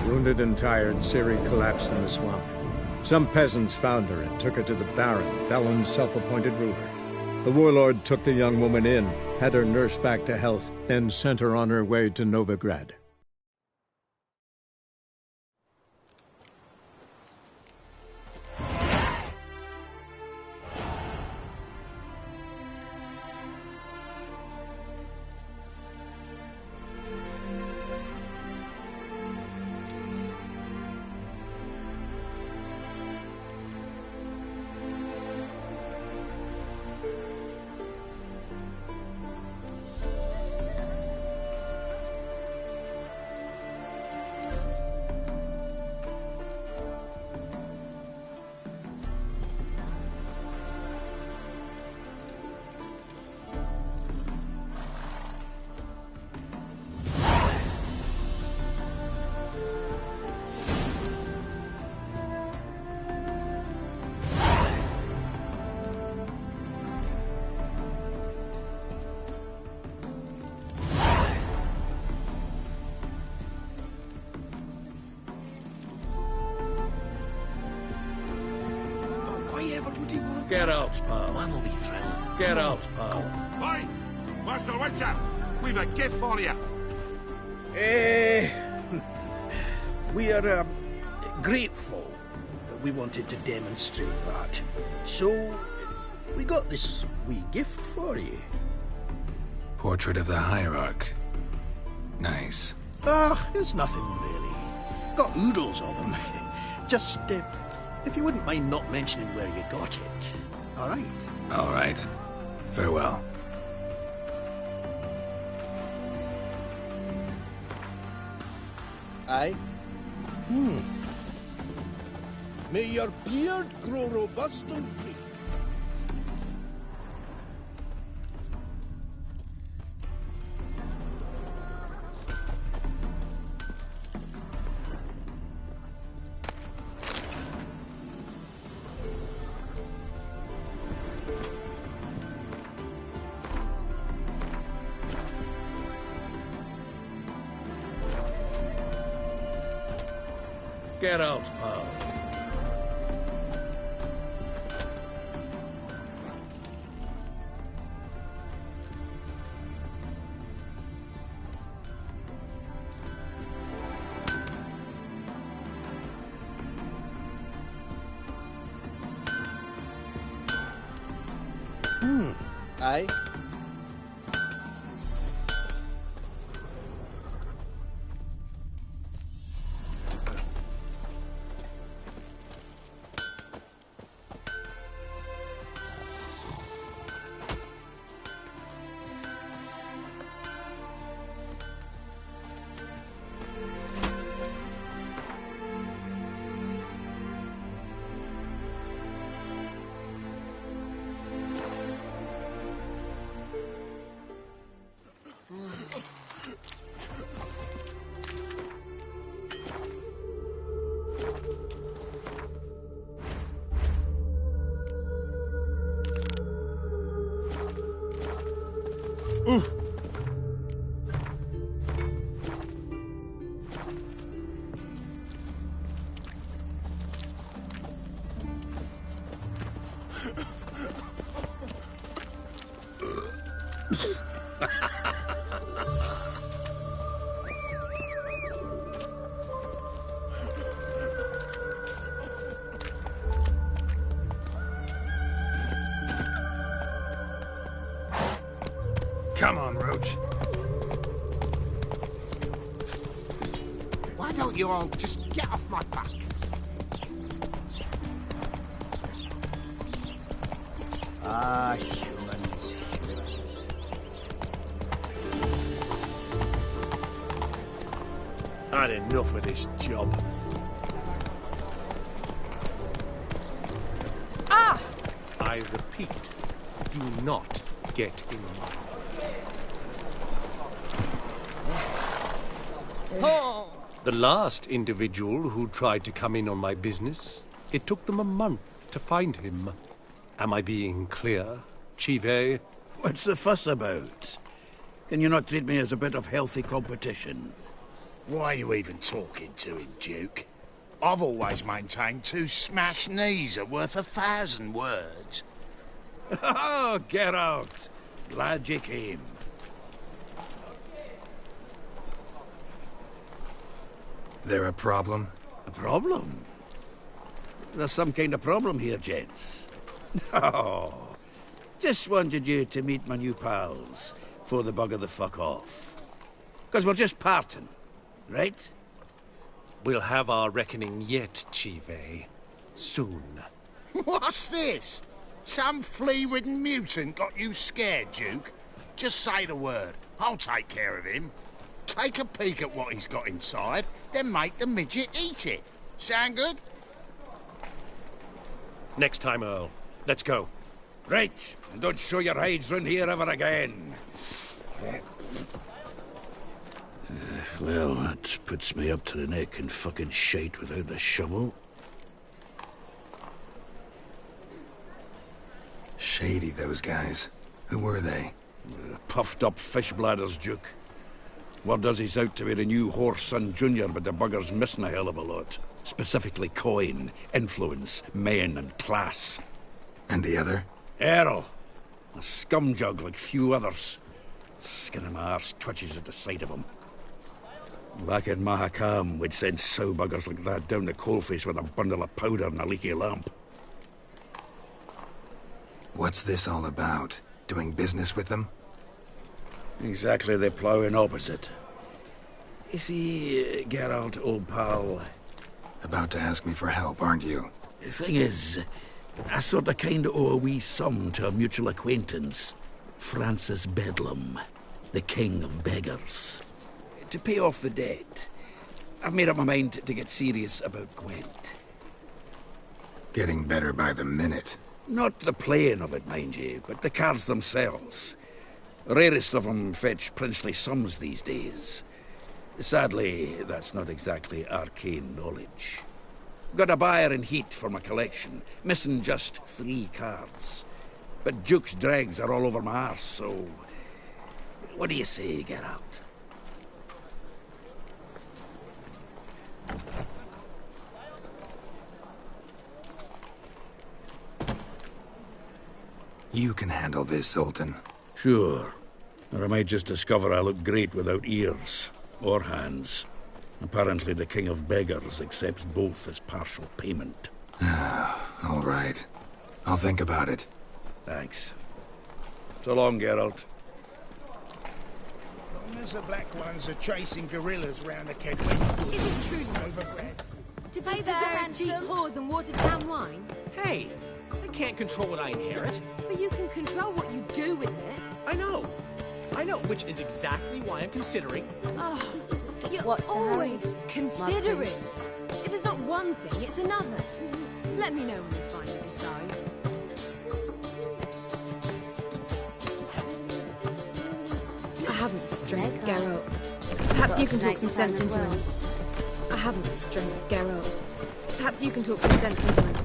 Wounded and tired, Ciri collapsed in the swamp. Some peasants found her and took her to the Baron, Velen's self-appointed ruler. The warlord took the young woman in, had her nursed back to health, then sent her on her way to Novigrad. Get out, pal. One will be through. Get out, pal. Oi! Master Witcher! We've a gift for you. We are, grateful. We wanted to demonstrate that. So, we got this wee gift for you. Portrait of the Hierarch. Nice. It's nothing really. Got oodles of them. Just, if you wouldn't mind not mentioning where you got it. All right? All right. Farewell. Aye? May your beard grow robust and free. Get out, pal. Aye? Come on, Roach. Why don't you all just get off my back? Humans. Had enough of this job. Ah! I repeat, do not get in my Oh. The last individual who tried to come in on my business, it took them a month to find him. Am I being clear, tw3wh? What's the fuss about? Can you not treat me as a bit of healthy competition? Why are you even talking to him, Duke? I've always maintained 2 smashed knees are worth 1,000 words. Oh, get out! Glad you came. There a problem? A problem? There's some kind of problem here, gents. No. Just wanted you to meet my new pals before the bugger the fuck off. Because we're just parting, right? We'll have our reckoning yet, tw3wh. Soon. What's this? Some flea-ridden mutant got you scared, Duke? Just say the word. I'll take care of him. Take a peek at what he's got inside, then make the midget eat it. Sound good? Next time, Earl. Let's go. Right, and don't show your hides round here ever again. Well, that puts me up to the neck in fucking shite without the shovel. Shady, those guys. Who were they? Puffed up fish bladders, Duke. Word does he's out to be the new Whoreson Jr., but the bugger's missing a hell of a lot. Specifically coin, influence, men, and class. And the other? Earl. A scumjug like few others. Skin of my arse twitches at the sight of him. Back in Mahakam, we'd send sow buggers like that down the coalface with a bundle of powder and a leaky lamp. What's this all about? Doing business with them? Exactly the ploughing opposite. You see, Geralt, old pal... About to ask me for help, aren't you? The thing is, I sort of kind of owe a wee sum to a mutual acquaintance. Francis Bedlam, the king of beggars. To pay off the debt, I've made up my mind to get serious about Gwent. Getting better by the minute. Not the playing of it, mind you, but the cards themselves. Rarest of them fetch princely sums these days. Sadly, that's not exactly arcane knowledge. Got a buyer in heat for my collection, missing just 3 cards. But Duke's dregs are all over my arse, so... What do you say, Geralt? You can handle this, Sultan. Sure. Or I might just discover I look great without ears. Or hands. Apparently the king of beggars accepts both as partial payment. All right. I'll think about it. Thanks. So long, Geralt. Long as the black ones are chasing gorillas round the keg. Is it true Overbred. to pay their cheap whores and watered down wine? Hey, I can't control what I inherit. But you can control what you do with it. I know, which is exactly why I'm considering. Oh, you're What's the always hurry? considering. If it's not one thing, it's another. Let me know when you finally decide. I haven't the strength, Snake Geralt. Perhaps you can talk some sense into well. him. I haven't the strength, Geralt. Perhaps you can talk some sense into him.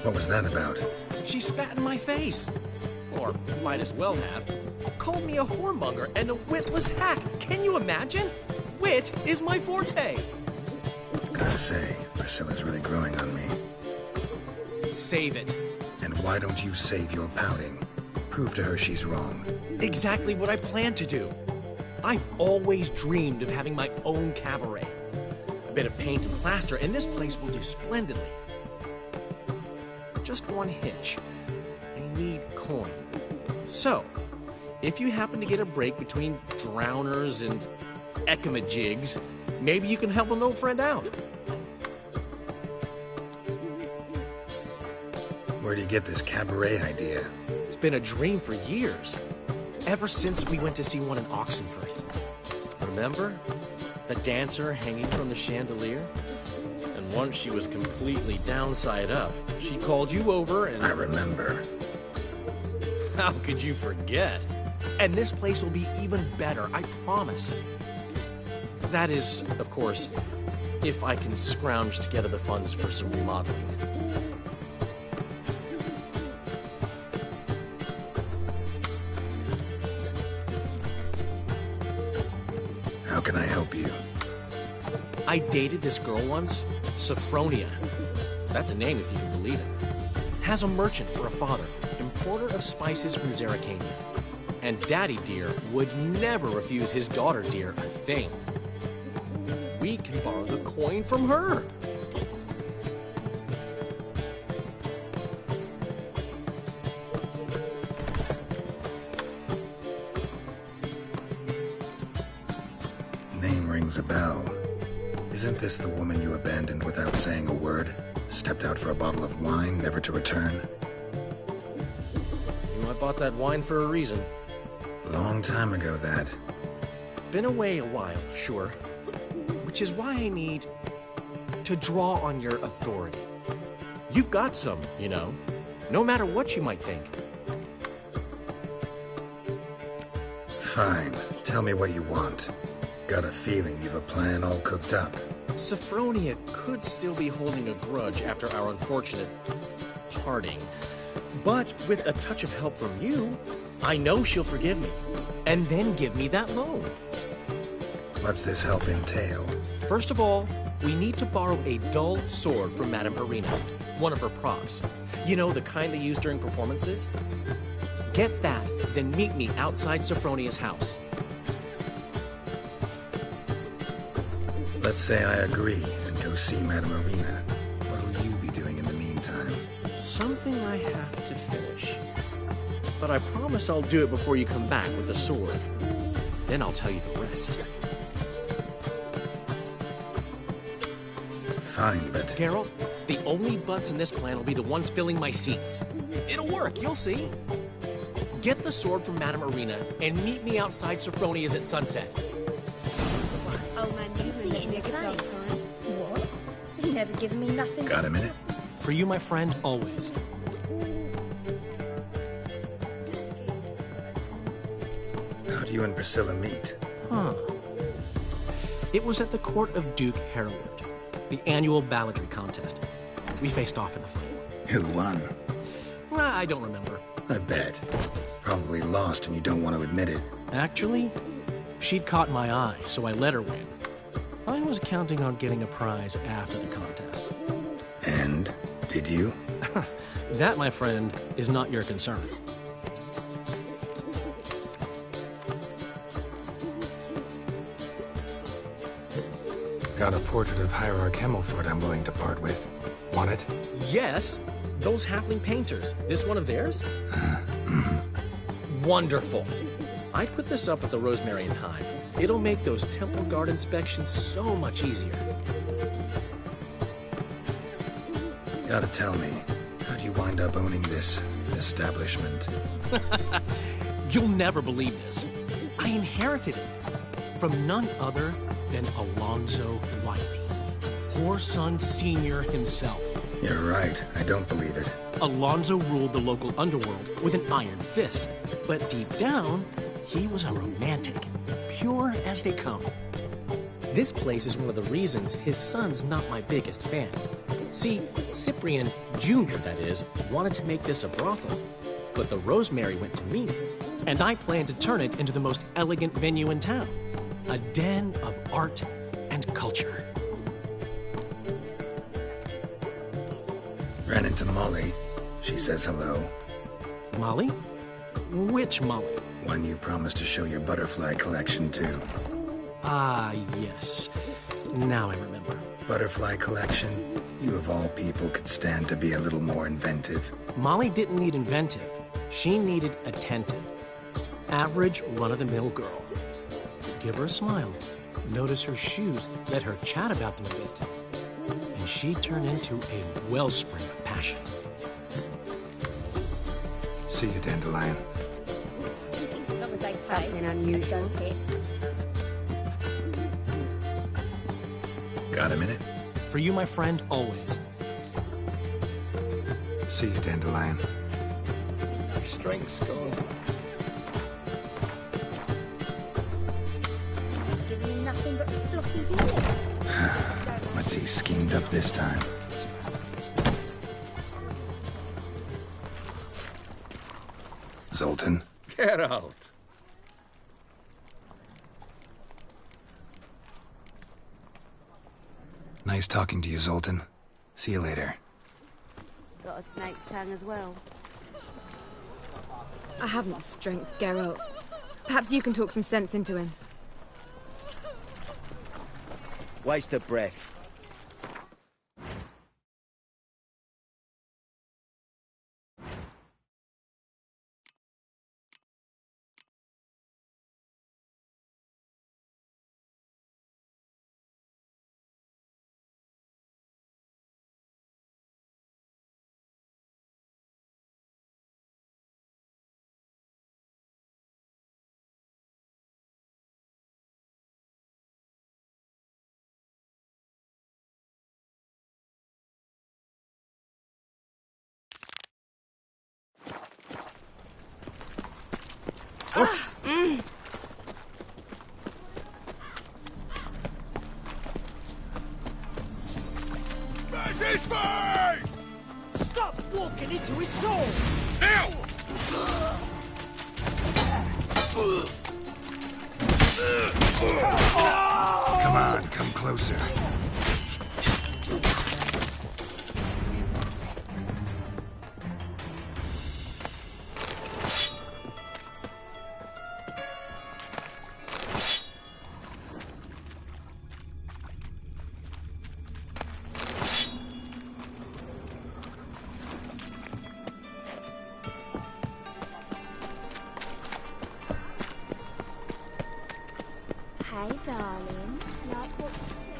What was that about? She spat in my face. Or might as well have. Called me a whoremonger and a witless hack. Can you imagine? Wit is my forte. Gotta say, Priscilla's really growing on me. Save it. And why don't you save your pouting? Prove to her she's wrong. Exactly what I plan to do. I've always dreamed of having my own cabaret. A bit of paint and plaster, and this place will do splendidly. Just one hitch. I need coin. So, if you happen to get a break between drowners and ecamajigs, maybe you can help an old friend out. Where do you get this cabaret idea? It's been a dream for years. Ever since we went to see one in Oxenford. Remember? The dancer hanging from the chandelier? And once she was completely downside up, she called you over and... I remember. How could you forget? And this place will be even better, I promise. That is, of course, if I can scrounge together the funds for some remodeling. How can I help you? I dated this girl once, Sophronia. That's a name if you can believe it. Has a merchant for a father, importer of spices from Zerrikania. And Daddy Dear would never refuse his daughter Dear a thing. We can borrow the coin from her. Name rings a bell. Isn't this the woman you abandoned without saying a word? Stepped out for a bottle of wine, never to return? I bought that wine for a reason. Long time ago, that. Been away a while, sure. Which is why I need to draw on your authority. You've got some, you know, no matter what you might think. Fine. Tell me what you want. Got a feeling you've a plan all cooked up. Sophronia could still be holding a grudge after our unfortunate parting. But with a touch of help from you, I know she'll forgive me. And then give me that loan. What's this help entail? First of all, we need to borrow a dull sword from Madame Harina, one of her props. You know, the kind they use during performances? Get that, then meet me outside Sophronia's house. Let's say I agree and go see Madame Arena. What will you be doing in the meantime? Something I have to finish. But I promise I'll do it before you come back with the sword. Then I'll tell you the rest. Fine, but... Daryl, the only butts in this plan will be the ones filling my seats. It'll work, you'll see. Get the sword from Madame Arena and meet me outside Sophronia's at sunset. Oh man, you can see it in your face. What? He never given me nothing. Got a minute? For you, my friend, always. How'd you and Priscilla meet? Huh. It was at the court of Duke Harold, the annual balladry contest. We faced off in the final. Who won? Well, I don't remember. I bet. Probably lost and you don't want to admit it. Actually, she'd caught my eye, so I let her win. I was counting on getting a prize after the contest. And? Did you? That, my friend, is not your concern. Got a portrait of Hierarch Himmelford I'm willing to part with. Want it? Yes, those halfling painters. This one of theirs? Wonderful. I put this up at the Rosemary in time. It'll make those temple guard inspections so much easier. Gotta tell me, how'd you wind up owning this establishment? You'll never believe this. I inherited it from none other than Alonzo Wiley, Whoreson Sr. himself. You're right, I don't believe it. Alonzo ruled the local underworld with an iron fist, but deep down, he was a romantic, pure as they come. This place is one of the reasons his son's not my biggest fan. See, Cyprian Jr., that is, wanted to make this a brothel, but the Rosemary went to me, and I planned to turn it into the most elegant venue in town. A den of art and culture. Ran into Molly. She says hello. Molly? Which Molly? One you promised to show your butterfly collection to. Ah, yes. Now I remember. Butterfly collection? You of all people could stand to be a little more inventive. Molly didn't need inventive. She needed attentive. Average, run-of-the-mill girl. Give her a smile. Notice her shoes. Let her chat about them a bit. And she'd turn into a wellspring of passion. See you, Dandelion. Something unusual. Got a minute? For you, my friend, always. See you, Dandelion. My strength's gone. Giving me nothing but floppy dealing. What's he schemed up this time? Zoltan? Get out. Nice talking to you, Zoltan. See you later. Got a snake's tongue as well. I haven't the strength, Geralt. Perhaps you can talk some sense into him. Waste of breath. That's his face! Stop walking into his soul! Now! Come on, come closer. Hey, darling. Like what you see?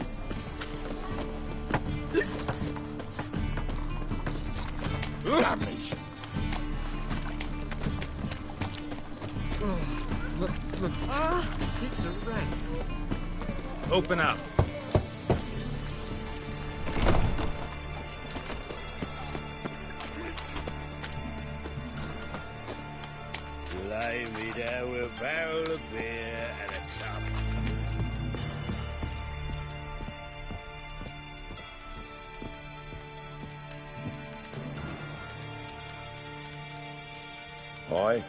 Damnation! It's a rat. Open up. Lay me down with a barrel of beer and a cup. Aye.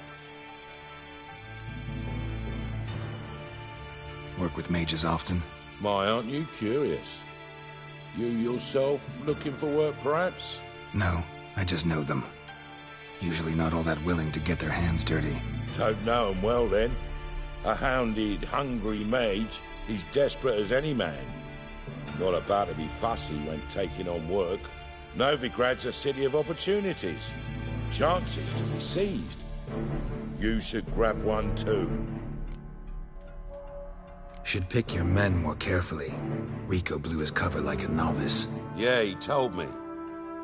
Work with mages often? My, aren't you curious? You yourself looking for work, perhaps? No, I just know them. Usually not all that willing to get their hands dirty. Don't know 'em well, then. A hounded, hungry mage is desperate as any man. Not about to be fussy when taking on work. Novigrad's a city of opportunities. Chances to be seized. You should grab one too. Should pick your men more carefully. Rico blew his cover like a novice. Yeah, he told me.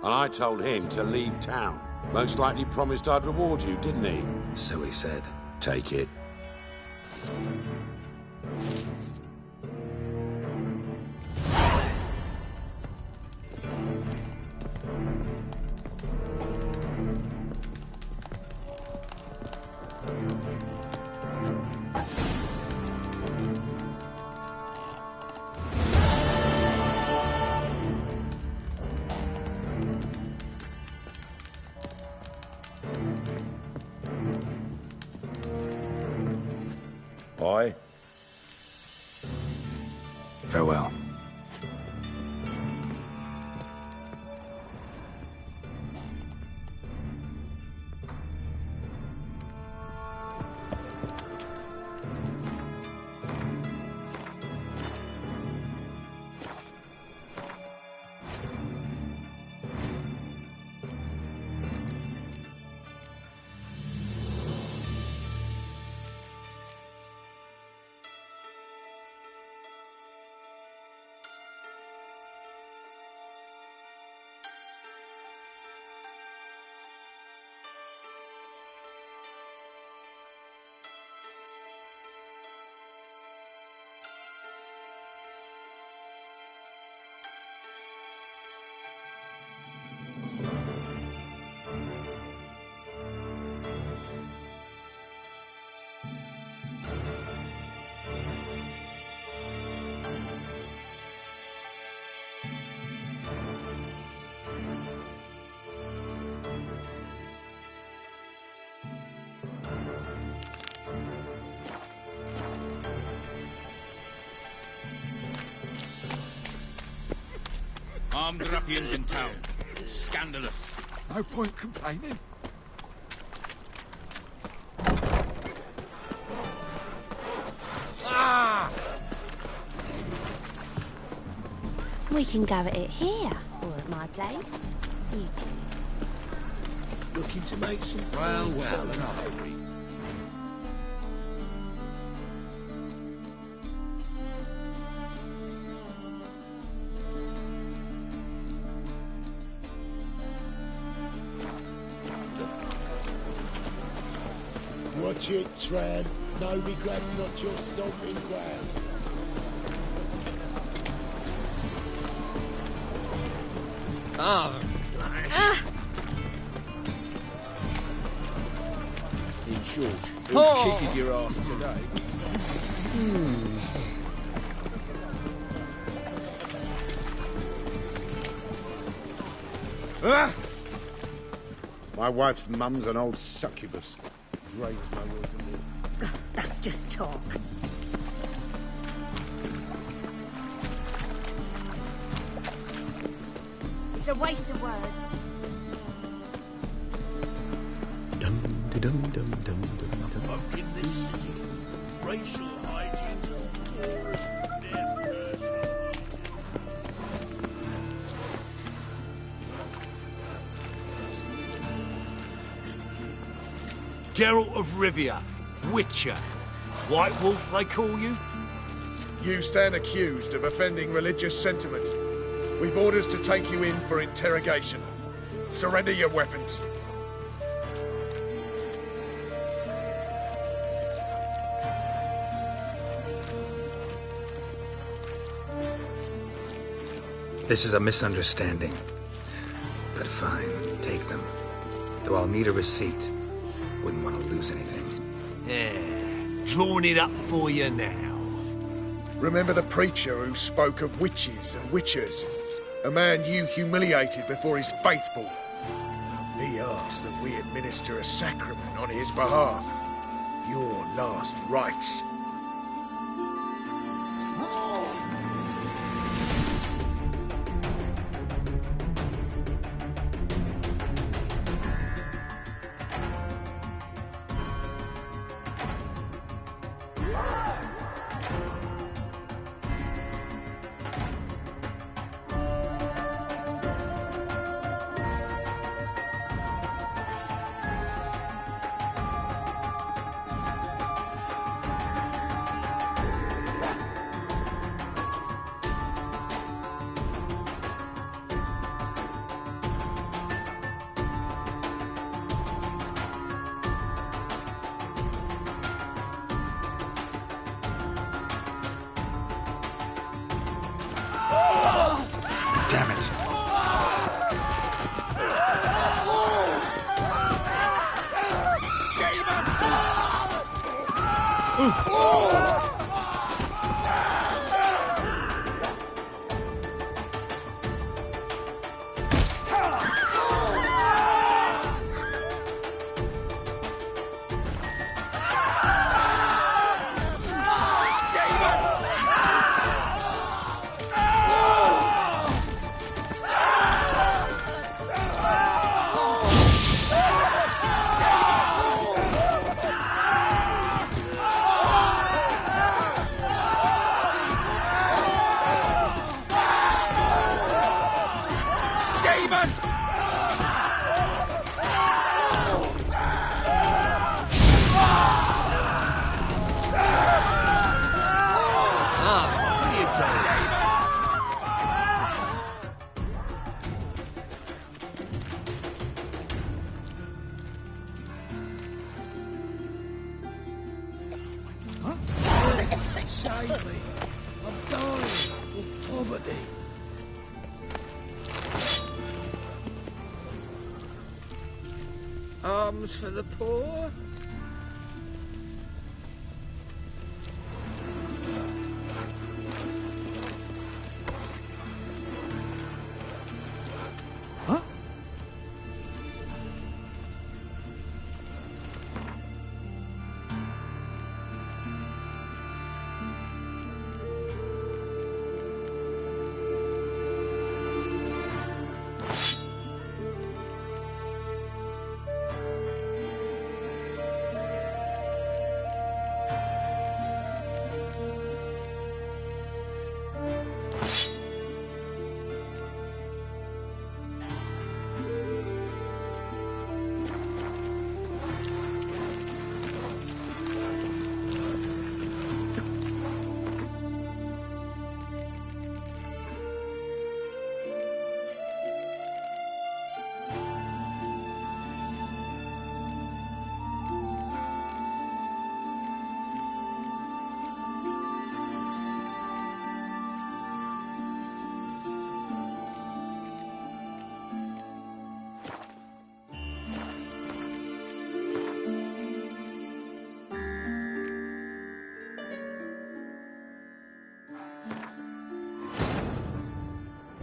And I told him to leave town. Most likely promised I'd reward you, didn't he? So he said. Take it. Aye? Farewell. Armed ruffians in town. Scandalous. No point complaining. Ah! We can go at it here, or at my place. You choose. Looking to make some... Well, enough. Watch it, tramp. No regrets, not your stomping ground. Ah. In short, who kisses your ass today? My wife's mum's an old succubus. Drains my will to live. That's just talk. It's a waste of words. Folk in this city, racial hygiene's as poor as their personal Geralt of Rivia, Witcher. White Wolf, they call you? You stand accused of offending religious sentiment. We've orders to take you in for interrogation. Surrender your weapons. This is a misunderstanding. But fine, take them. Though I'll need a receipt. Wouldn't want to lose anything. Yeah, drawing it up for you now. Remember the preacher who spoke of witches and witchers? A man you humiliated before his faithful. He asked that we administer a sacrament on his behalf. Your last rites. Damn it. Save me. I'm dying of poverty. Alms for the poor?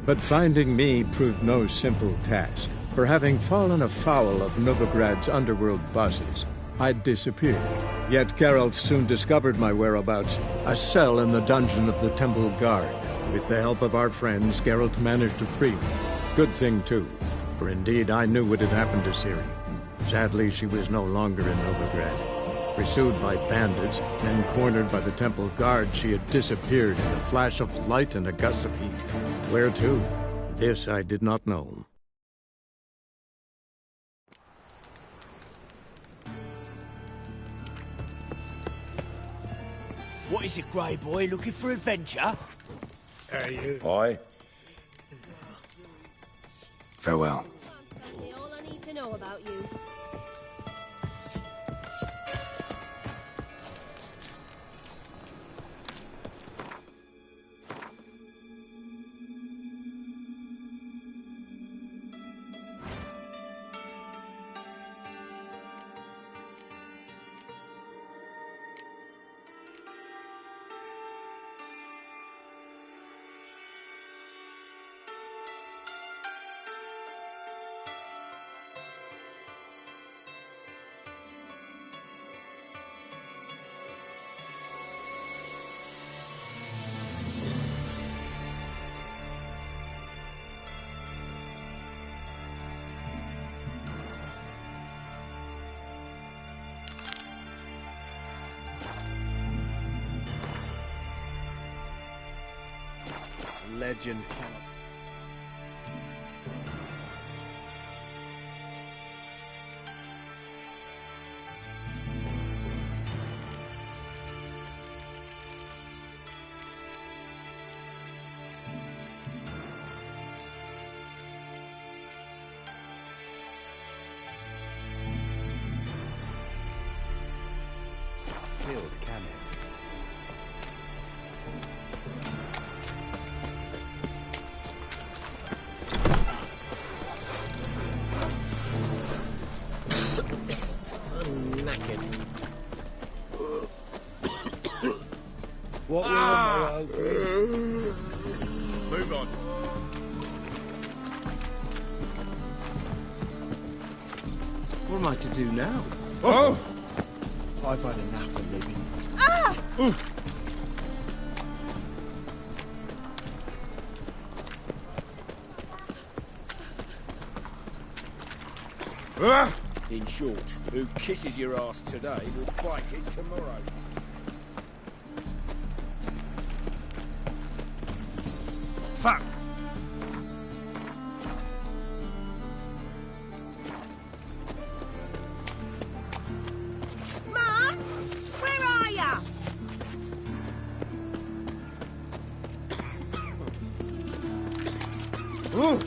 But finding me proved no simple task, for having fallen afoul of Novigrad's underworld bosses, I'd disappeared. Yet Geralt soon discovered my whereabouts, a cell in the dungeon of the Temple Guard. With the help of our friends, Geralt managed to free me. Good thing, too, for indeed I knew what had happened to Ciri. Sadly, she was no longer in Novigrad. Pursued by bandits, then cornered by the Temple Guard, she had disappeared in a flash of light and a gust of heat. Where to? This I did not know. What is it, Grey Boy? Looking for adventure? Aye. Farewell. That's me all I need to know about you. Legend cannot. Killed, can it? What will the Move on. What am I to do now? Oh! I've had enough of living. Ah! In short, who kisses your ass today will bite it tomorrow. Fuck! If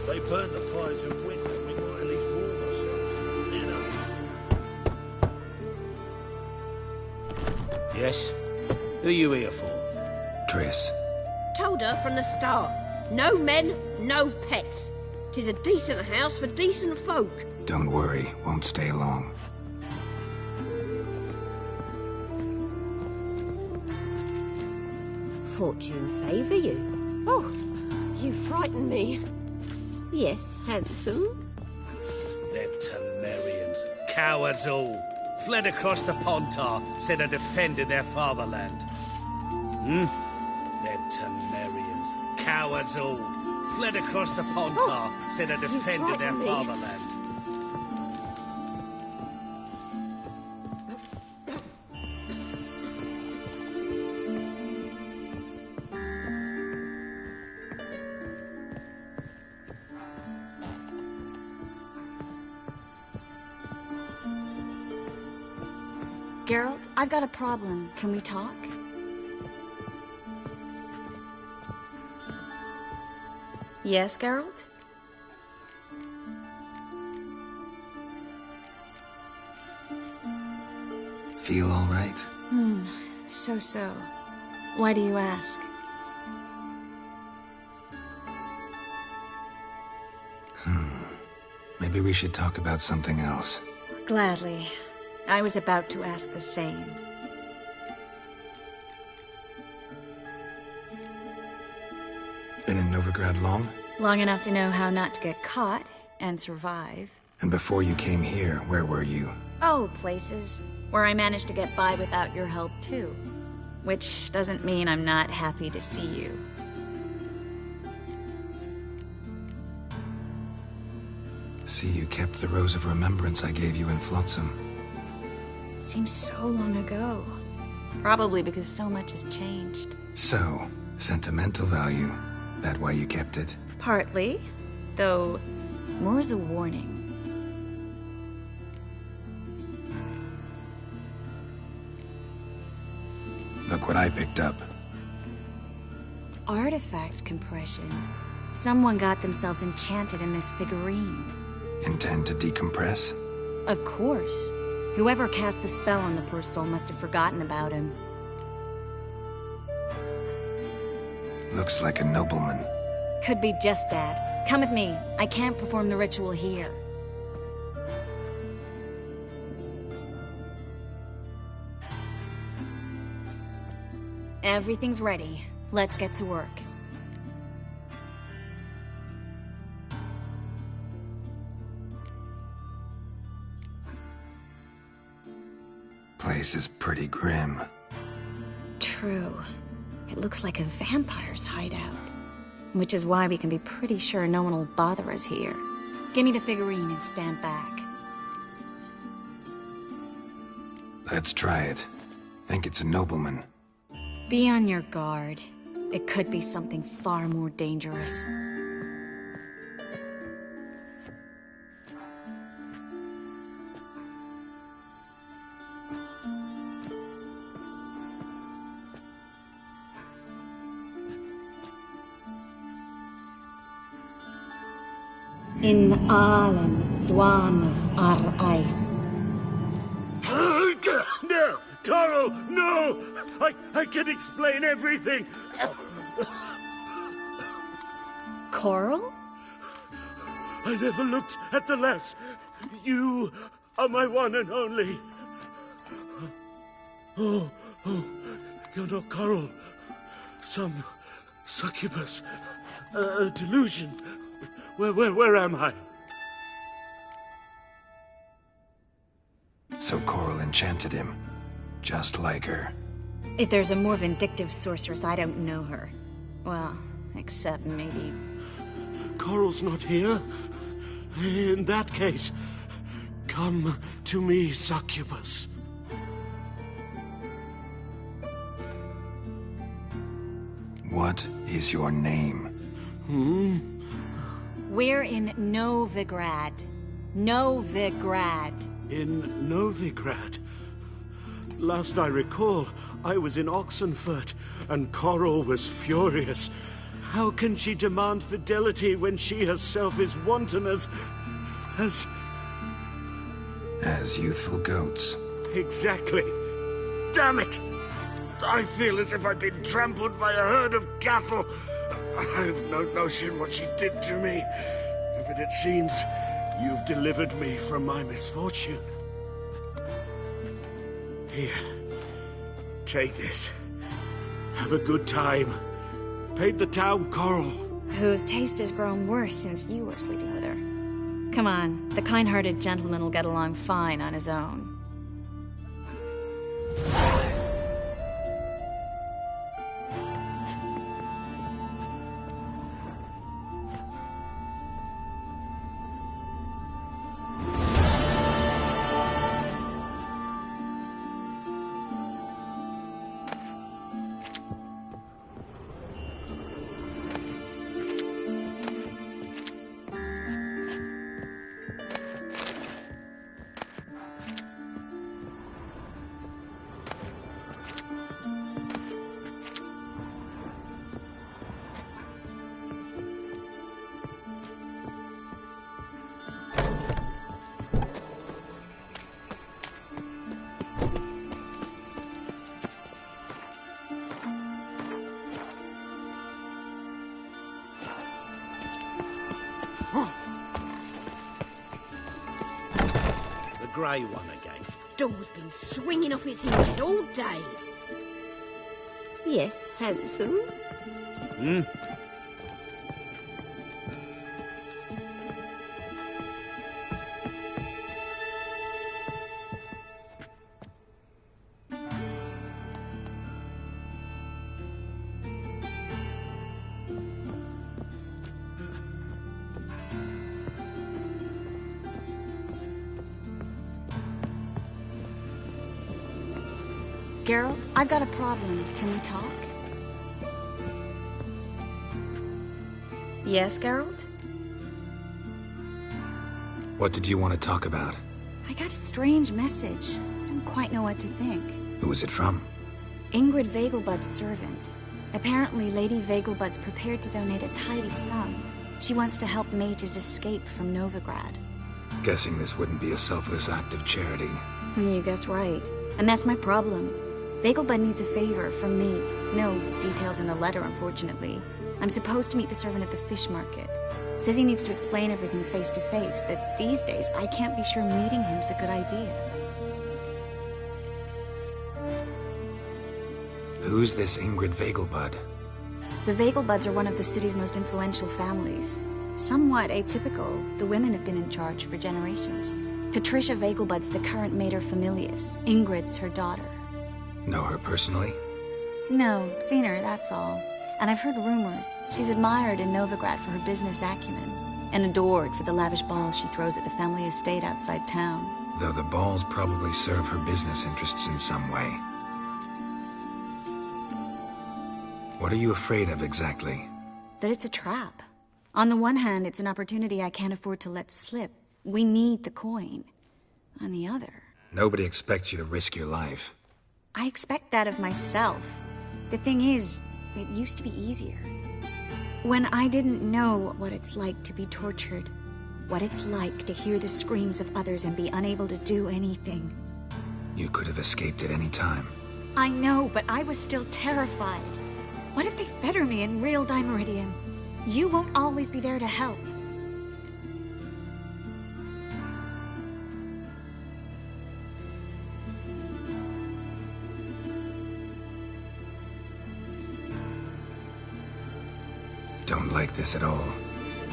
they burn the fires in winter, we might at least warm ourselves. You know. Yes? Who are you here for? Triss. Told her from the start. No men, no pets. 'Tis a decent house for decent folk. Don't worry, won't stay long. Fortune favour you. Oh, you frighten me. Yes, handsome. Them Temerians. Cowards all. Fled across the Pontar, said they defended their fatherland. Them Temerians. Cowards all. Fled across the Pontar, said they defended their fatherland. Geralt, I've got a problem. Can we talk? Yes, Geralt? Feel all right? So. Why do you ask? Maybe we should talk about something else. Gladly. I was about to ask the same. Been in Novigrad long? Long enough to know how not to get caught and survive. And before you came here, where were you? Oh, places where I managed to get by without your help, too. Which doesn't mean I'm not happy to see you. See, you kept the Rose of Remembrance I gave you in Flotsam. Seems so long ago. Probably because so much has changed. So, sentimental value. That why you kept it? Partly, though more as a warning. Look what I picked up. Artifact compression. Someone got themselves enchanted in this figurine. Intend to decompress? Of course. Whoever cast the spell on the poor soul must have forgotten about him. Looks like a nobleman. Could be just that. Come with me. I can't perform the ritual here. Everything's ready. Let's get to work. Place is pretty grim. True. It looks like a vampire's hideout. Which is why we can be pretty sure no one will bother us here. Give me the figurine and stand back. Let's try it. Think it's a nobleman. Be on your guard. It could be something far more dangerous. In Allen, Dwana, ar Ice. No! Carl, no! I can explain everything! Coral? I never looked at the lass. You are my one and only. Oh, you're not Coral. Some succubus. A delusion. Where am I? So Coral enchanted him. Just like her. If there's a more vindictive sorceress, I don't know her. Well, except maybe... Coral's not here. In that case, come to me, succubus. What is your name? We're in Novigrad. Novigrad. In Novigrad? Last I recall, I was in Oxenfurt, and Coral was furious. How can she demand fidelity when she herself is wanton as youthful goats. Exactly. Damn it! I feel as if I'd been trampled by a herd of cattle. I've no notion what she did to me, but it seems you've delivered me from my misfortune. Here, take this. Have a good time. Paid the town Coral. Whose taste has grown worse since you were sleeping with her. Come on, the kind-hearted gentleman will get along fine on his own. Grey one again. Door's been swinging off its hinges all day. Yes, handsome. Geralt, I've got a problem. Can we talk? Yes, Geralt? What did you want to talk about? I got a strange message. I don't quite know what to think. Who was it from? Ingrid Vegelbud's servant. Apparently, Lady Vegelbud's prepared to donate a tidy sum. She wants to help mages escape from Novigrad. Guessing this wouldn't be a selfless act of charity. You guess right. And that's my problem. Vegelbud needs a favor from me. No details in the letter, unfortunately. I'm supposed to meet the servant at the fish market. Says he needs to explain everything face to face, but these days I can't be sure meeting him's a good idea. Who's this Ingrid Vegelbud? The Vegelbuds are one of the city's most influential families. Somewhat atypical, the women have been in charge for generations. Patricia Vegelbud's the current mater familias. Ingrid's her daughter. Know her personally? No, seen her, that's all. And I've heard rumors. She's admired in Novigrad for her business acumen, and adored for the lavish balls she throws at the family estate outside town. Though the balls probably serve her business interests in some way. What are you afraid of exactly? That it's a trap. On the one hand, it's an opportunity I can't afford to let slip. We need the coin. On the other... Nobody expects you to risk your life. I expect that of myself. The thing is, it used to be easier. When I didn't know what it's like to be tortured, what it's like to hear the screams of others and be unable to do anything. You could have escaped at any time. I know, but I was still terrified. What if they fetter me in real Dimeridium? You won't always be there to help. Don't like this at all,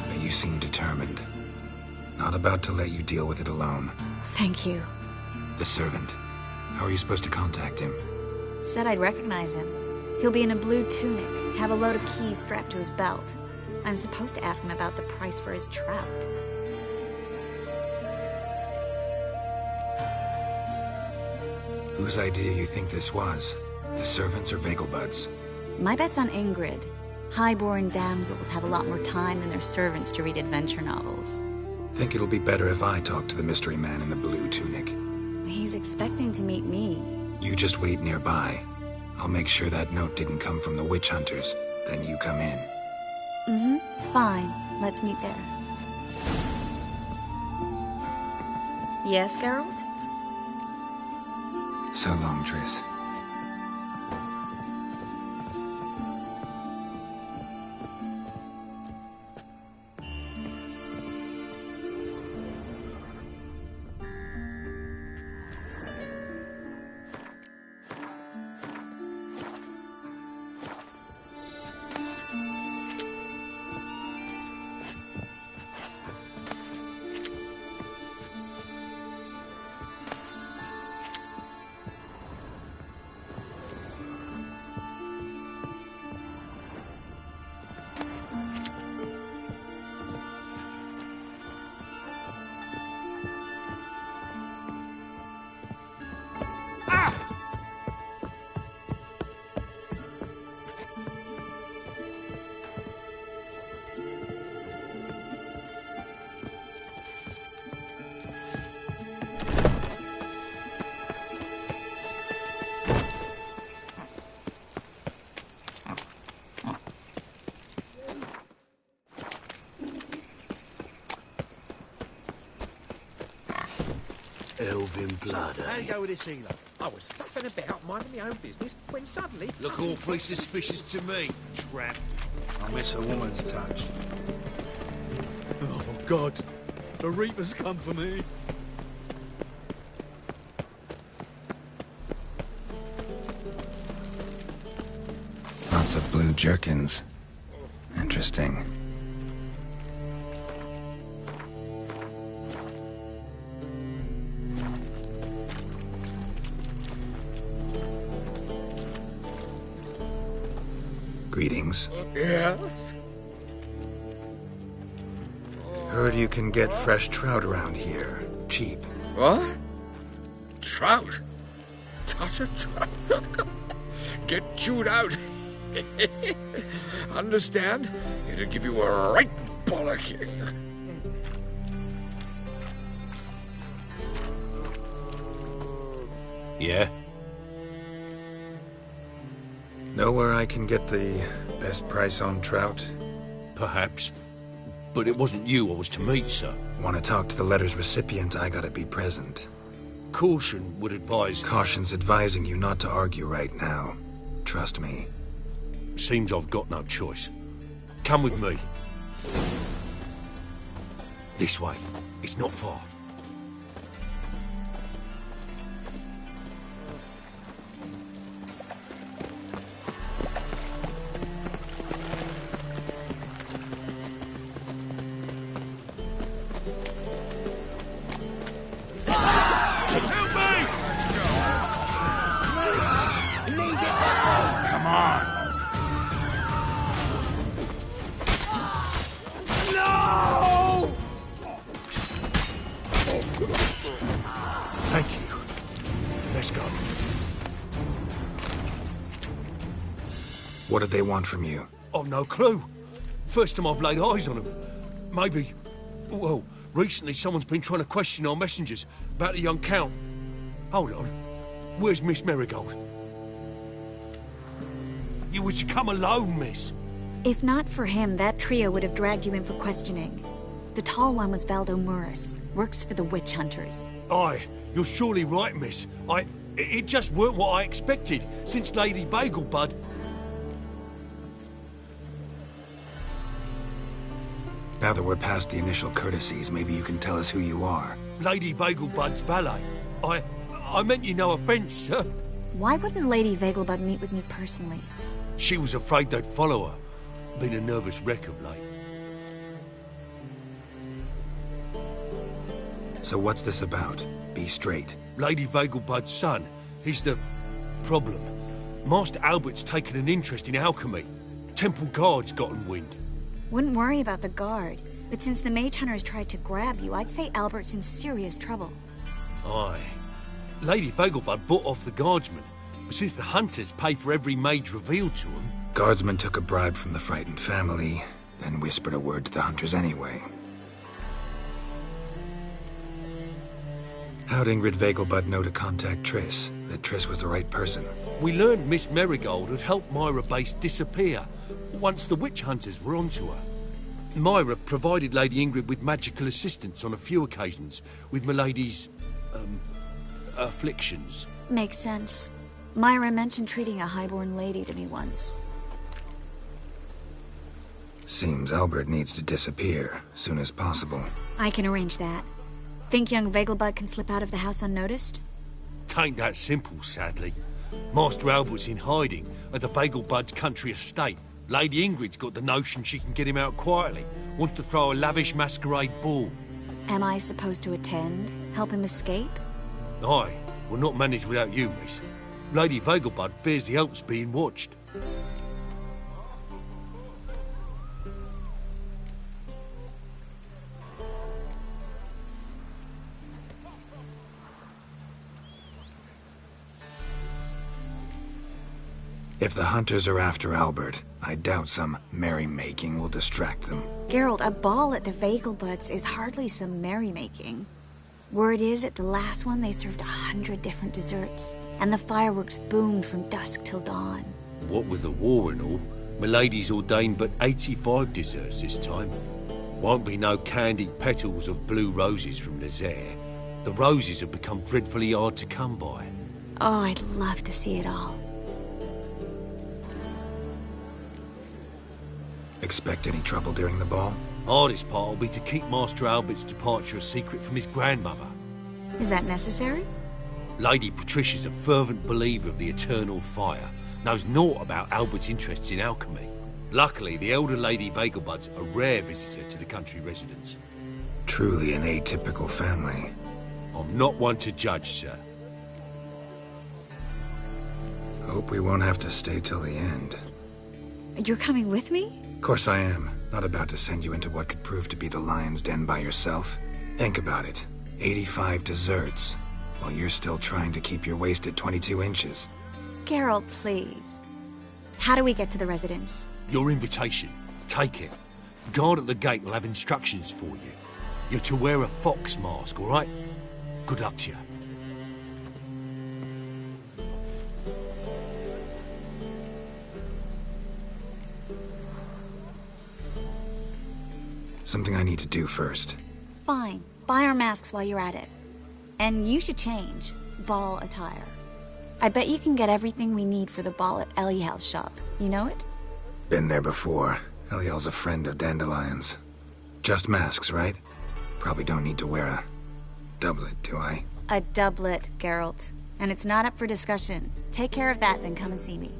but you seem determined. Not about to let you deal with it alone. Thank you. The servant. How are you supposed to contact him? Said I'd recognize him. He'll be in a blue tunic, have a load of keys strapped to his belt. I'm supposed to ask him about the price for his trout. Whose idea you think this was? The servants or Vegelbud's? My bet's on Ingrid. Highborn damsels have a lot more time than their servants to read adventure novels. Think it'll be better if I talk to the mystery man in the blue tunic. He's expecting to meet me. You just wait nearby. I'll make sure that note didn't come from the witch hunters. Then you come in. Fine. Let's meet there. Yes, Geralt? So long, Triss. Elvin blood, How eh? you go with this healer? I was faffing about, minding my own business, when suddenly... Look awfully suspicious to me, tramp. I miss a woman's touch. Oh, God. The Reaper's come for me. Lots of blue jerkins. Interesting. Greetings. Yes? Heard you can get fresh trout around here. Cheap. What? Trout? Touch a trout? Get chewed out. Understand? It'll give you a right bollocking. Yeah? Know where I can get the best price on trout? Perhaps. But it wasn't you I was to meet, sir. Want to talk to the letter's recipient, I gotta be present. Caution would advise... Caution's advising you not to argue right now. Trust me. Seems I've got no choice. Come with me. This way. It's not far. Come on. No! Thank you. Let's go. What did they want from you? I've no clue. First time I've laid eyes on them. Maybe... Well, recently someone's been trying to question our messengers about the young Count. Hold on. Where's Miss Marigold? You were to come alone, miss. If not for him, that trio would have dragged you in for questioning. The tall one was Valdo Muris, works for the witch hunters. Aye, you're surely right, miss. It just weren't what I expected, since Lady Vagelbud... Now that we're past the initial courtesies, maybe you can tell us who you are. Lady Vagelbud's valet. I meant you no offence, sir. Why wouldn't Lady Vagelbud meet with me personally? She was afraid they'd follow her. Been a nervous wreck of late. So what's this about? Be straight. Lady Vagelbud's son. He's the... problem. Master Albert's taken an interest in alchemy. Temple Guard's gotten wind. Wouldn't worry about the guard, but since the mage hunters tried to grab you, I'd say Albert's in serious trouble. Aye. Lady Vagelbud bought off the guardsmen, but since the hunters pay for every mage revealed to them, Guardsman took a bribe from the frightened family, then whispered a word to the hunters anyway. How'd Ingrid Vegelbud know to contact Triss? That Triss was the right person? We learned Miss Marigold had helped Myra Base disappear once the witch hunters were onto her. Myra provided Lady Ingrid with magical assistance on a few occasions with Milady's, afflictions. Makes sense. Myra mentioned treating a highborn lady to me once. Seems Albert needs to disappear soon as possible. I can arrange that. Think young Vegelbud can slip out of the house unnoticed? Tain't that simple, sadly. Master Albert's in hiding at the Vegelbud's country estate. Lady Ingrid's got the notion she can get him out quietly. Wants to throw a lavish masquerade ball. Am I supposed to attend? Help him escape? Aye, will not manage without you, miss. Lady Vegelbud fears the Alps being watched. If the hunters are after Albert, I doubt some merrymaking will distract them. Geralt, a ball at the Vegelbuds is hardly some merrymaking. Word is, at the last one they served 100 different desserts, and the fireworks boomed from dusk till dawn. What with the war and all, Milady's ordained but 85 desserts this time. Won't be no candied petals of blue roses from Nazaire. The roses have become dreadfully hard to come by. Oh, I'd love to see it all. Expect any trouble during the ball? Hardest part will be to keep Master Albert's departure a secret from his grandmother. Is that necessary? Lady Patricia's a fervent believer of the eternal fire, knows naught about Albert's interests in alchemy. Luckily, the elder Lady Vegelbud's a rare visitor to the country residence. Truly an atypical family. I'm not one to judge, sir. Hope we won't have to stay till the end. You're coming with me? Of course I am. Not about to send you into what could prove to be the lion's den by yourself. Think about it. 85 desserts, while you're still trying to keep your waist at 22 inches. Geralt, please. How do we get to the residence? Your invitation. Take it. The guard at the gate will have instructions for you. You're to wear a fox mask, all right? Good luck to you. Something I need to do first. Fine. Buy our masks while you're at it. And you should change. Ball attire. I bet you can get everything we need for the ball at Eliel's shop. You know it? Been there before. Eliel's a friend of Dandelion's. Just masks, right? Probably don't need to wear a doublet, do I? A doublet, Geralt. And it's not up for discussion. Take care of that, then come and see me.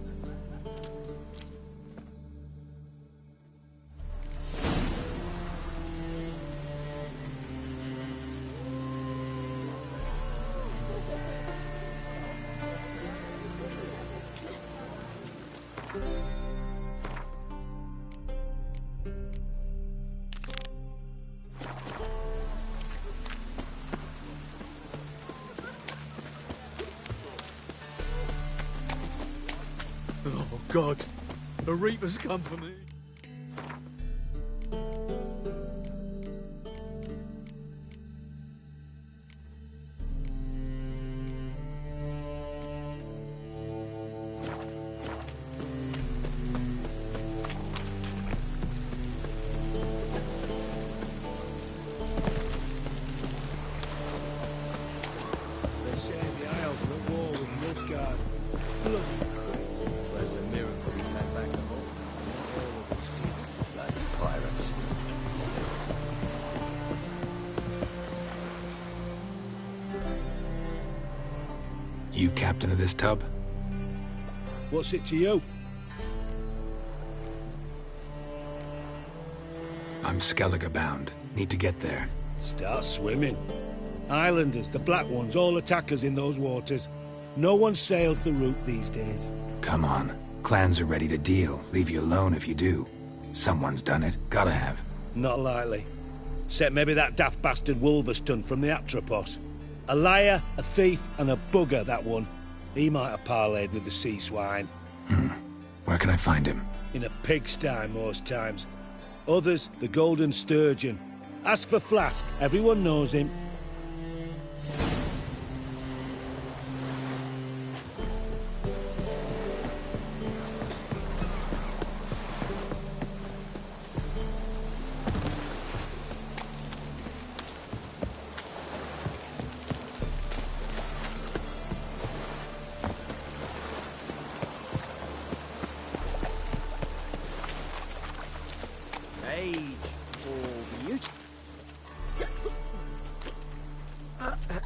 Oh, God. The Reaper's come for me. They're saying the Isles are at war with Midgard. Bloody Christ. Well, it's a miracle we came back to home. All of us did. Bloody pirates. You captain of this tub? What's it to you? I'm Skellige bound. Need to get there. Start swimming. Islanders, the black ones, all attackers in those waters. No one sails the route these days. Come on. Clans are ready to deal. Leave you alone if you do. Someone's done it. Gotta have. Not likely. Except maybe that daft bastard Wolverston from the Atropos. A liar, a thief, and a bugger, that one. He might have parlayed with the sea swine. Where can can I find him? In a pigsty most times. Others, the Golden Sturgeon. Ask for Flask. Everyone knows him.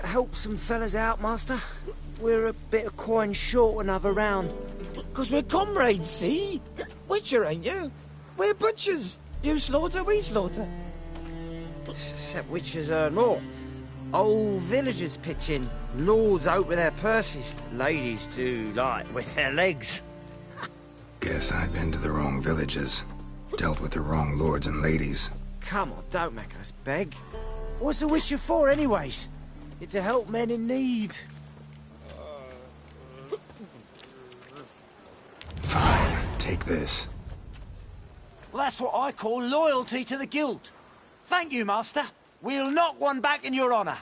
Help some fellas out, Master. We're a bit of coin short another round. 'Cause we're comrades, see? Witcher, ain't you? We're butchers. You slaughter, we slaughter. Except witchers earn more. Old villagers pitch in. Lords out with their purses. Ladies do light with their legs. Guess I've been to the wrong villages. Dealt with the wrong lords and ladies. Come on, don't make us beg. What's a witcher for, anyways? It's to help men in need. Fine, take this. Well, that's what I call loyalty to the guild. Thank you, Master. We'll knock one back in your honour.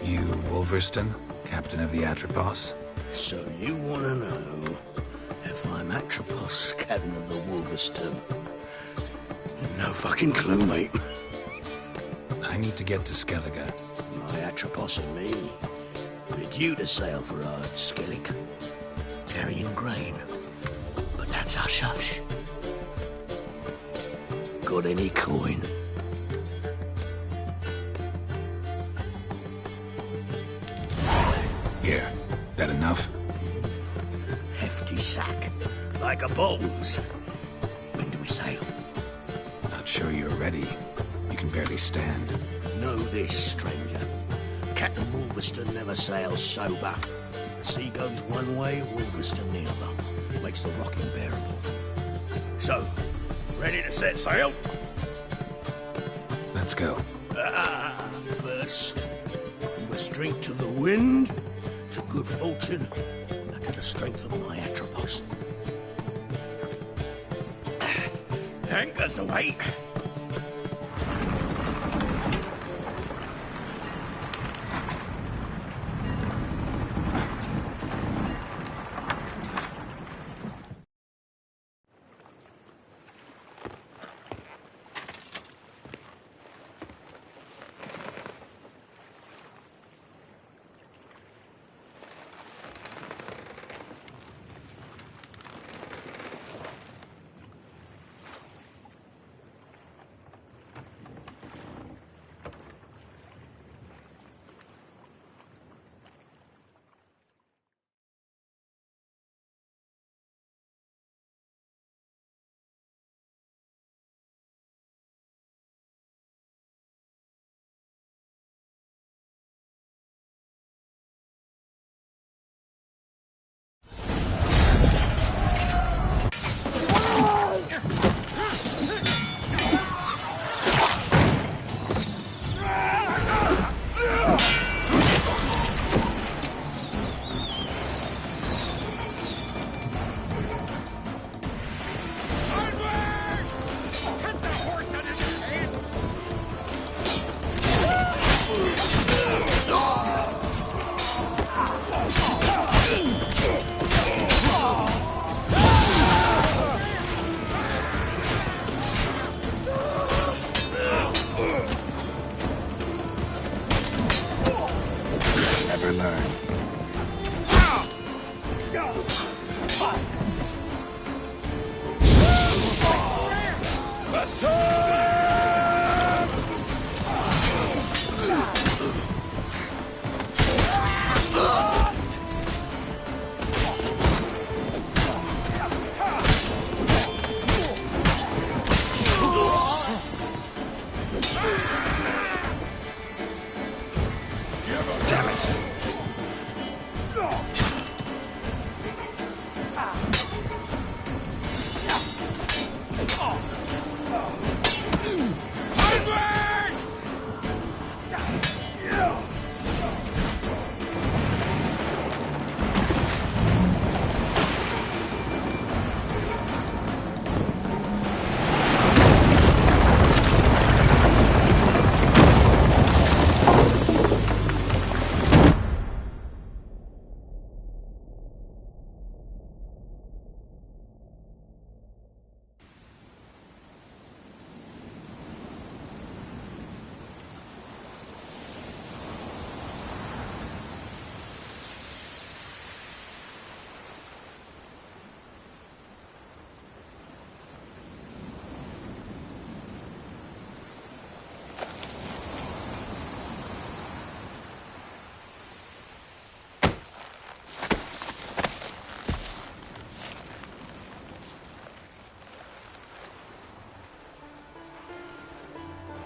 You Wolverston, captain of the Atropos? So you want to know if I'm Atropos, captain of the Wolverston? No fucking clue, mate. I need to get to Skellige. My Atropos and me, we're due to sail for Ard Skellig, carrying grain. But that's hush-hush. Got any coin? Here, that enough? Hefty sack, like a bull's. When do we sail? Not sure you're ready. You can barely stand. Know this, stranger. Captain Wolverston never sails sober. The sea goes one way, Wolverston the other. Makes the rocking bearable. So, ready to set sail? Let's go. First, we must drink to the wind, to good fortune, and to the strength of my Atropos. Anchors away.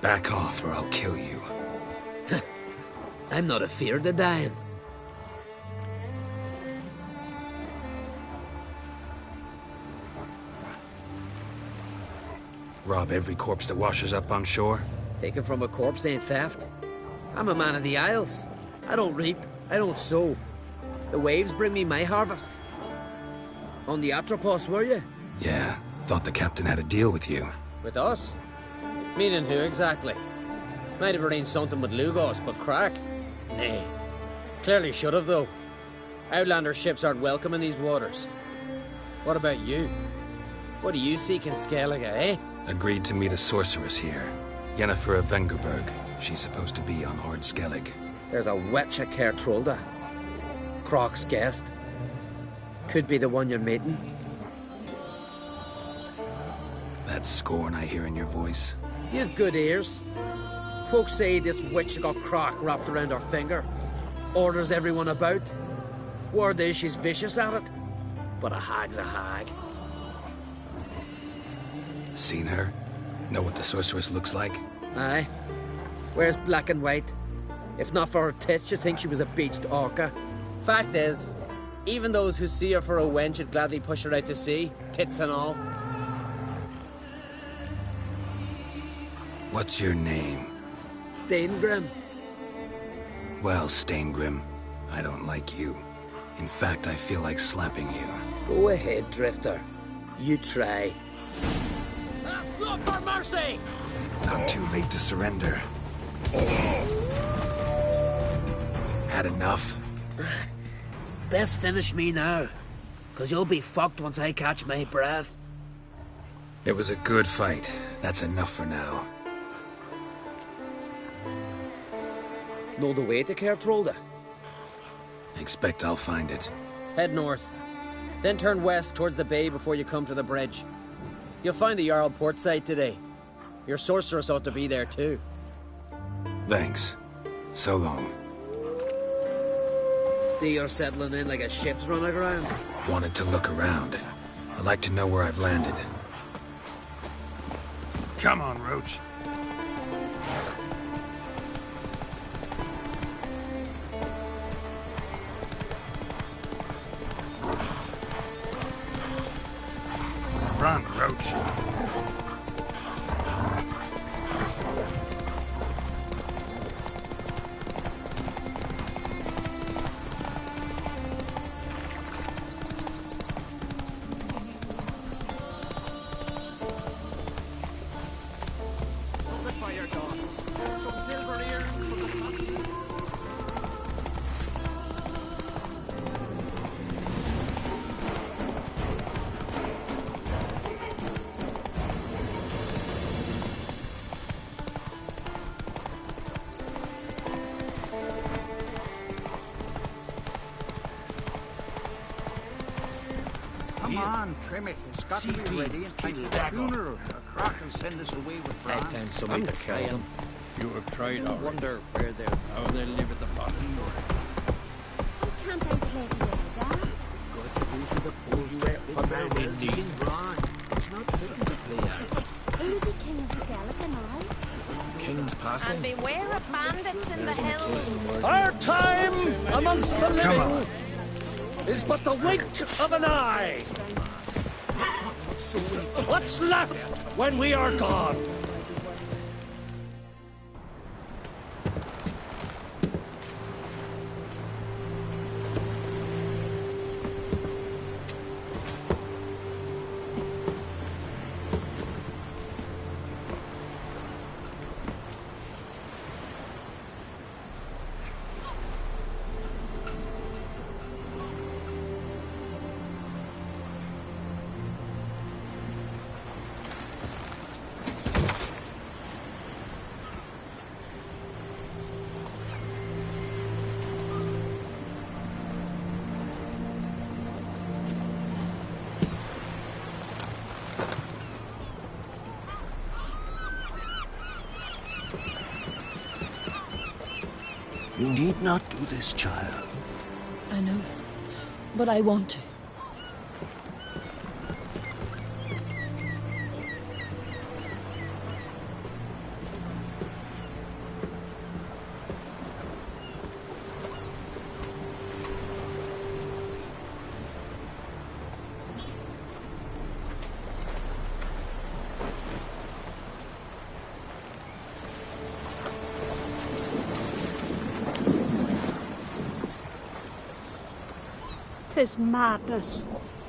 Back off or I'll kill you. I'm not afeard of dying. Rob every corpse that washes up on shore? Taken from a corpse ain't theft. I'm a man of the Isles. I don't reap, I don't sow. The waves bring me my harvest. On the Atropos, were you? Yeah, thought the captain had a deal with you. With us? Meaning who exactly? Might have arranged something with Lugos, but crack? Nay. Clearly should have, though. Outlander ships aren't welcome in these waters. What about you? What do you seek in Skellige, eh? Agreed to meet a sorceress here. Yennefer of Vengerberg. She's supposed to be on Ord Skellig. There's a witch at Kertrolda. Croc's guest. Could be the one you're meeting. That scorn I hear in your voice. You've good ears. Folks say this witch got Croc wrapped around her finger. Orders everyone about. Word is she's vicious at it. But a hag's a hag. Seen her? Know what the sorceress looks like? Aye. Wears black and white. If not for her tits, you'd think she was a beached orca. Fact is, even those who see her for a wench would gladly push her out to sea, tits and all. What's your name? Steingrim. Well, Steingrim, I don't like you. In fact, I feel like slapping you. Go ahead, Drifter. You try. Look for mercy! Not too late to surrender. Had enough? Best finish me now, 'cause you'll be fucked once I catch my breath. It was a good fight. That's enough for now. Know the way to Kertrolda? Expect I'll find it. Head north. Then turn west towards the bay before you come to the bridge. You'll find the Jarl port site today. Your sorceress ought to be there too. Thanks. So long. See you're settling in like a ship's run aground? Wanted to look around. I'd like to know where I've landed. Come on, Roach. Run, Roach. Come on, trim it. It's got to be ready in time for the funeral. Croc can send us away with Bran. Time somebody to kill them. You have tried already. Wonder where they're... How they live at the bottom. Can't I play together? Got to go to the pool you wet with farewell to Bran. It's not fitting to play out. Who'll be king of Skellig and I? King's passing. And beware of bandits in the hills. Our time amongst the living is but the wink of an eye. What's left when we are gone? You need not do this, child. I know, but I want to. 'Tis madness.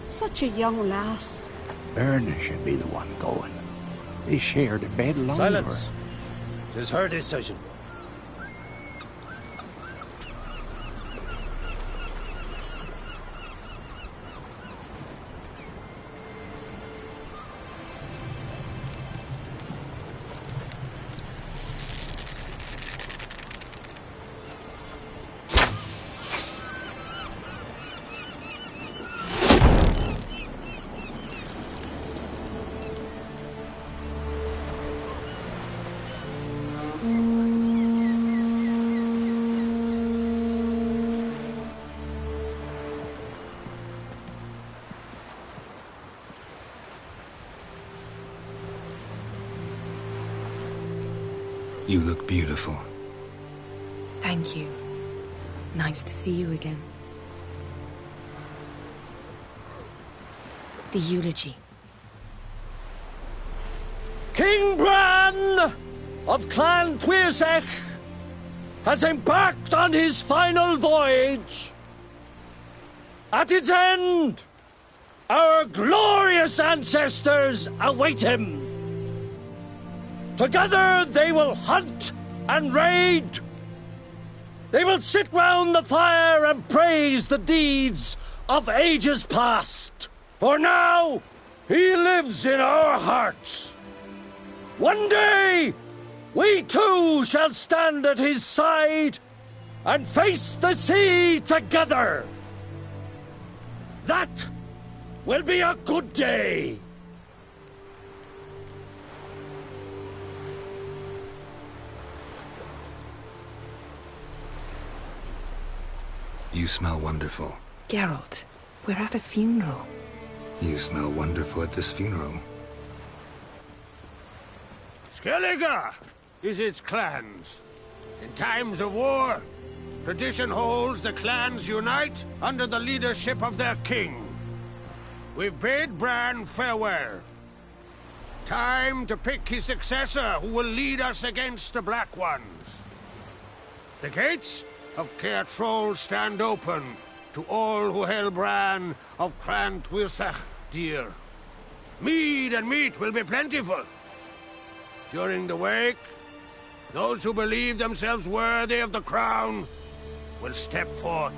Such a young lass. Erna should be the one going. They shared a bed longer. Silence. 'Tis her decision. You look beautiful. Thank you. Nice to see you again. The eulogy. King Bran of Clan tw3wh has embarked on his final voyage. At its end, our glorious ancestors await him. Together they will hunt and raid. They will sit round the fire and praise the deeds of ages past. For now, he lives in our hearts. One day, we too shall stand at his side and face the sea together. That will be a good day. You smell wonderful. Geralt, we're at a funeral. You smell wonderful at this funeral. Skellige is its clans. In times of war, tradition holds the clans unite under the leadership of their king. We've bid Bran farewell. Time to pick his successor who will lead us against the Black Ones. The gates of Caer Troll stand open to all who hail Bran of Clan tw3wh dear. Mead and meat will be plentiful. During the wake, those who believe themselves worthy of the crown will step forth.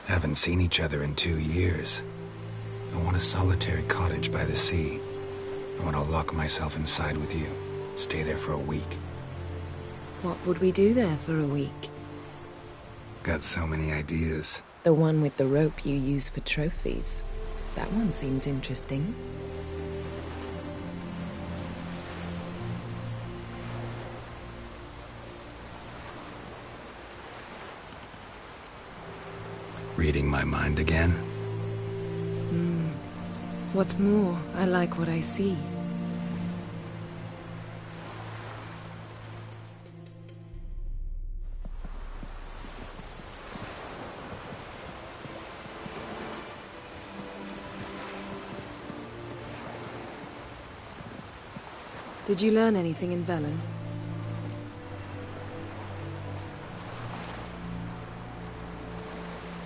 Haven't seen each other in 2 years. I want a solitary cottage by the sea. I want to lock myself inside with you. Stay there for a week. What would we do there for a week? Got so many ideas. The one with the rope you use for trophies. That one seems interesting. Reading my mind again? What's more, I like what I see. Did you learn anything in Velen?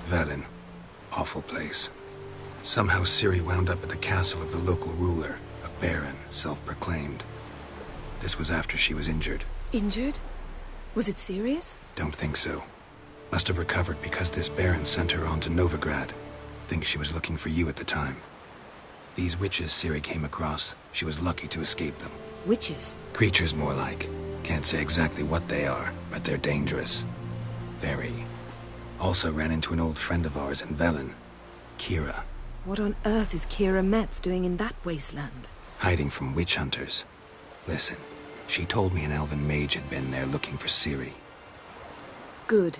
Velen. Awful place. Somehow Ciri wound up at the castle of the local ruler, a baron, self-proclaimed. This was after she was injured. Injured? Was it serious? Don't think so. Must have recovered because this baron sent her on to Novigrad. Think she was looking for you at the time. These witches Ciri came across, she was lucky to escape them. Witches? Creatures more like. Can't say exactly what they are, but they're dangerous. Very. Also ran into an old friend of ours in Velen, Kira. What on earth is Kira Metz doing in that wasteland? Hiding from witch hunters. Listen, she told me an elven mage had been there looking for Ciri. Good.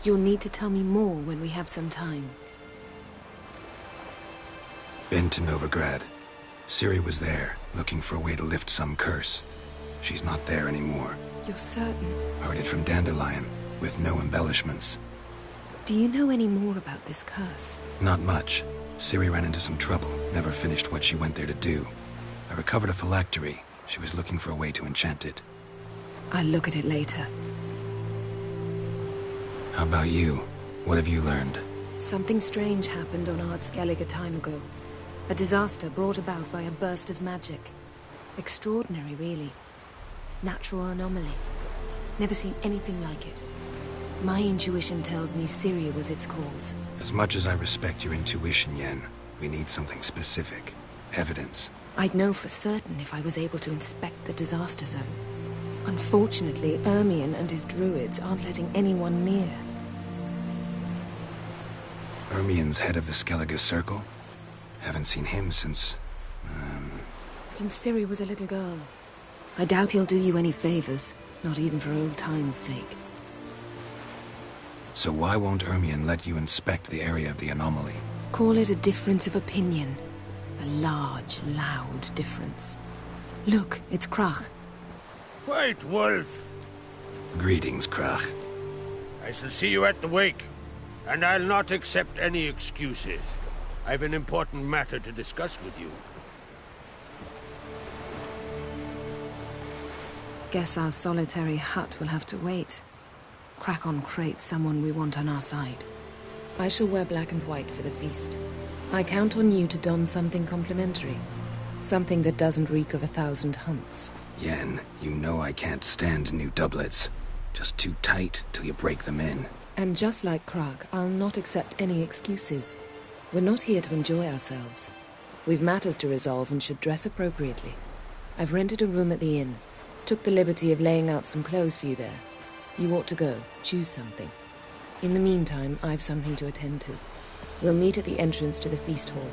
You'll need to tell me more when we have some time. Been to Novigrad. Ciri was there, looking for a way to lift some curse. She's not there anymore. You're certain? Heard it from Dandelion, with no embellishments. Do you know any more about this curse? Not much. Ciri ran into some trouble, never finished what she went there to do. I recovered a phylactery. She was looking for a way to enchant it. I'll look at it later. How about you? What have you learned? Something strange happened on Ard Skellig a time ago. A disaster brought about by a burst of magic. Extraordinary, really. Natural anomaly. Never seen anything like it. My intuition tells me Ciri was its cause. As much as I respect your intuition, Yen, we need something specific. Evidence. I'd know for certain if I was able to inspect the disaster zone. Unfortunately, Ermion and his druids aren't letting anyone near. Ermion's head of the Skellige Circle? Haven't seen him since... Since Ciri was a little girl. I doubt he'll do you any favors, not even for old time's sake. So why won't Ermion let you inspect the area of the anomaly? Call it a difference of opinion. A large, loud difference. Look, it's Krach. White Wolf! Greetings, Krach. I shall see you at the wake, and I'll not accept any excuses. I've an important matter to discuss with you. Guess our solitary hut will have to wait. Crack on crate someone we want on our side. I shall wear black and white for the feast. I count on you to don something complimentary. Something that doesn't reek of 1,000 hunts. Yen, you know I can't stand new doublets. Just too tight till you break them in. And just like Krag, I'll not accept any excuses. We're not here to enjoy ourselves. We've matters to resolve and should dress appropriately. I've rented a room at the inn. Took the liberty of laying out some clothes for you there. You ought to go. Choose something. In the meantime, I've something to attend to. We'll meet at the entrance to the feast hall.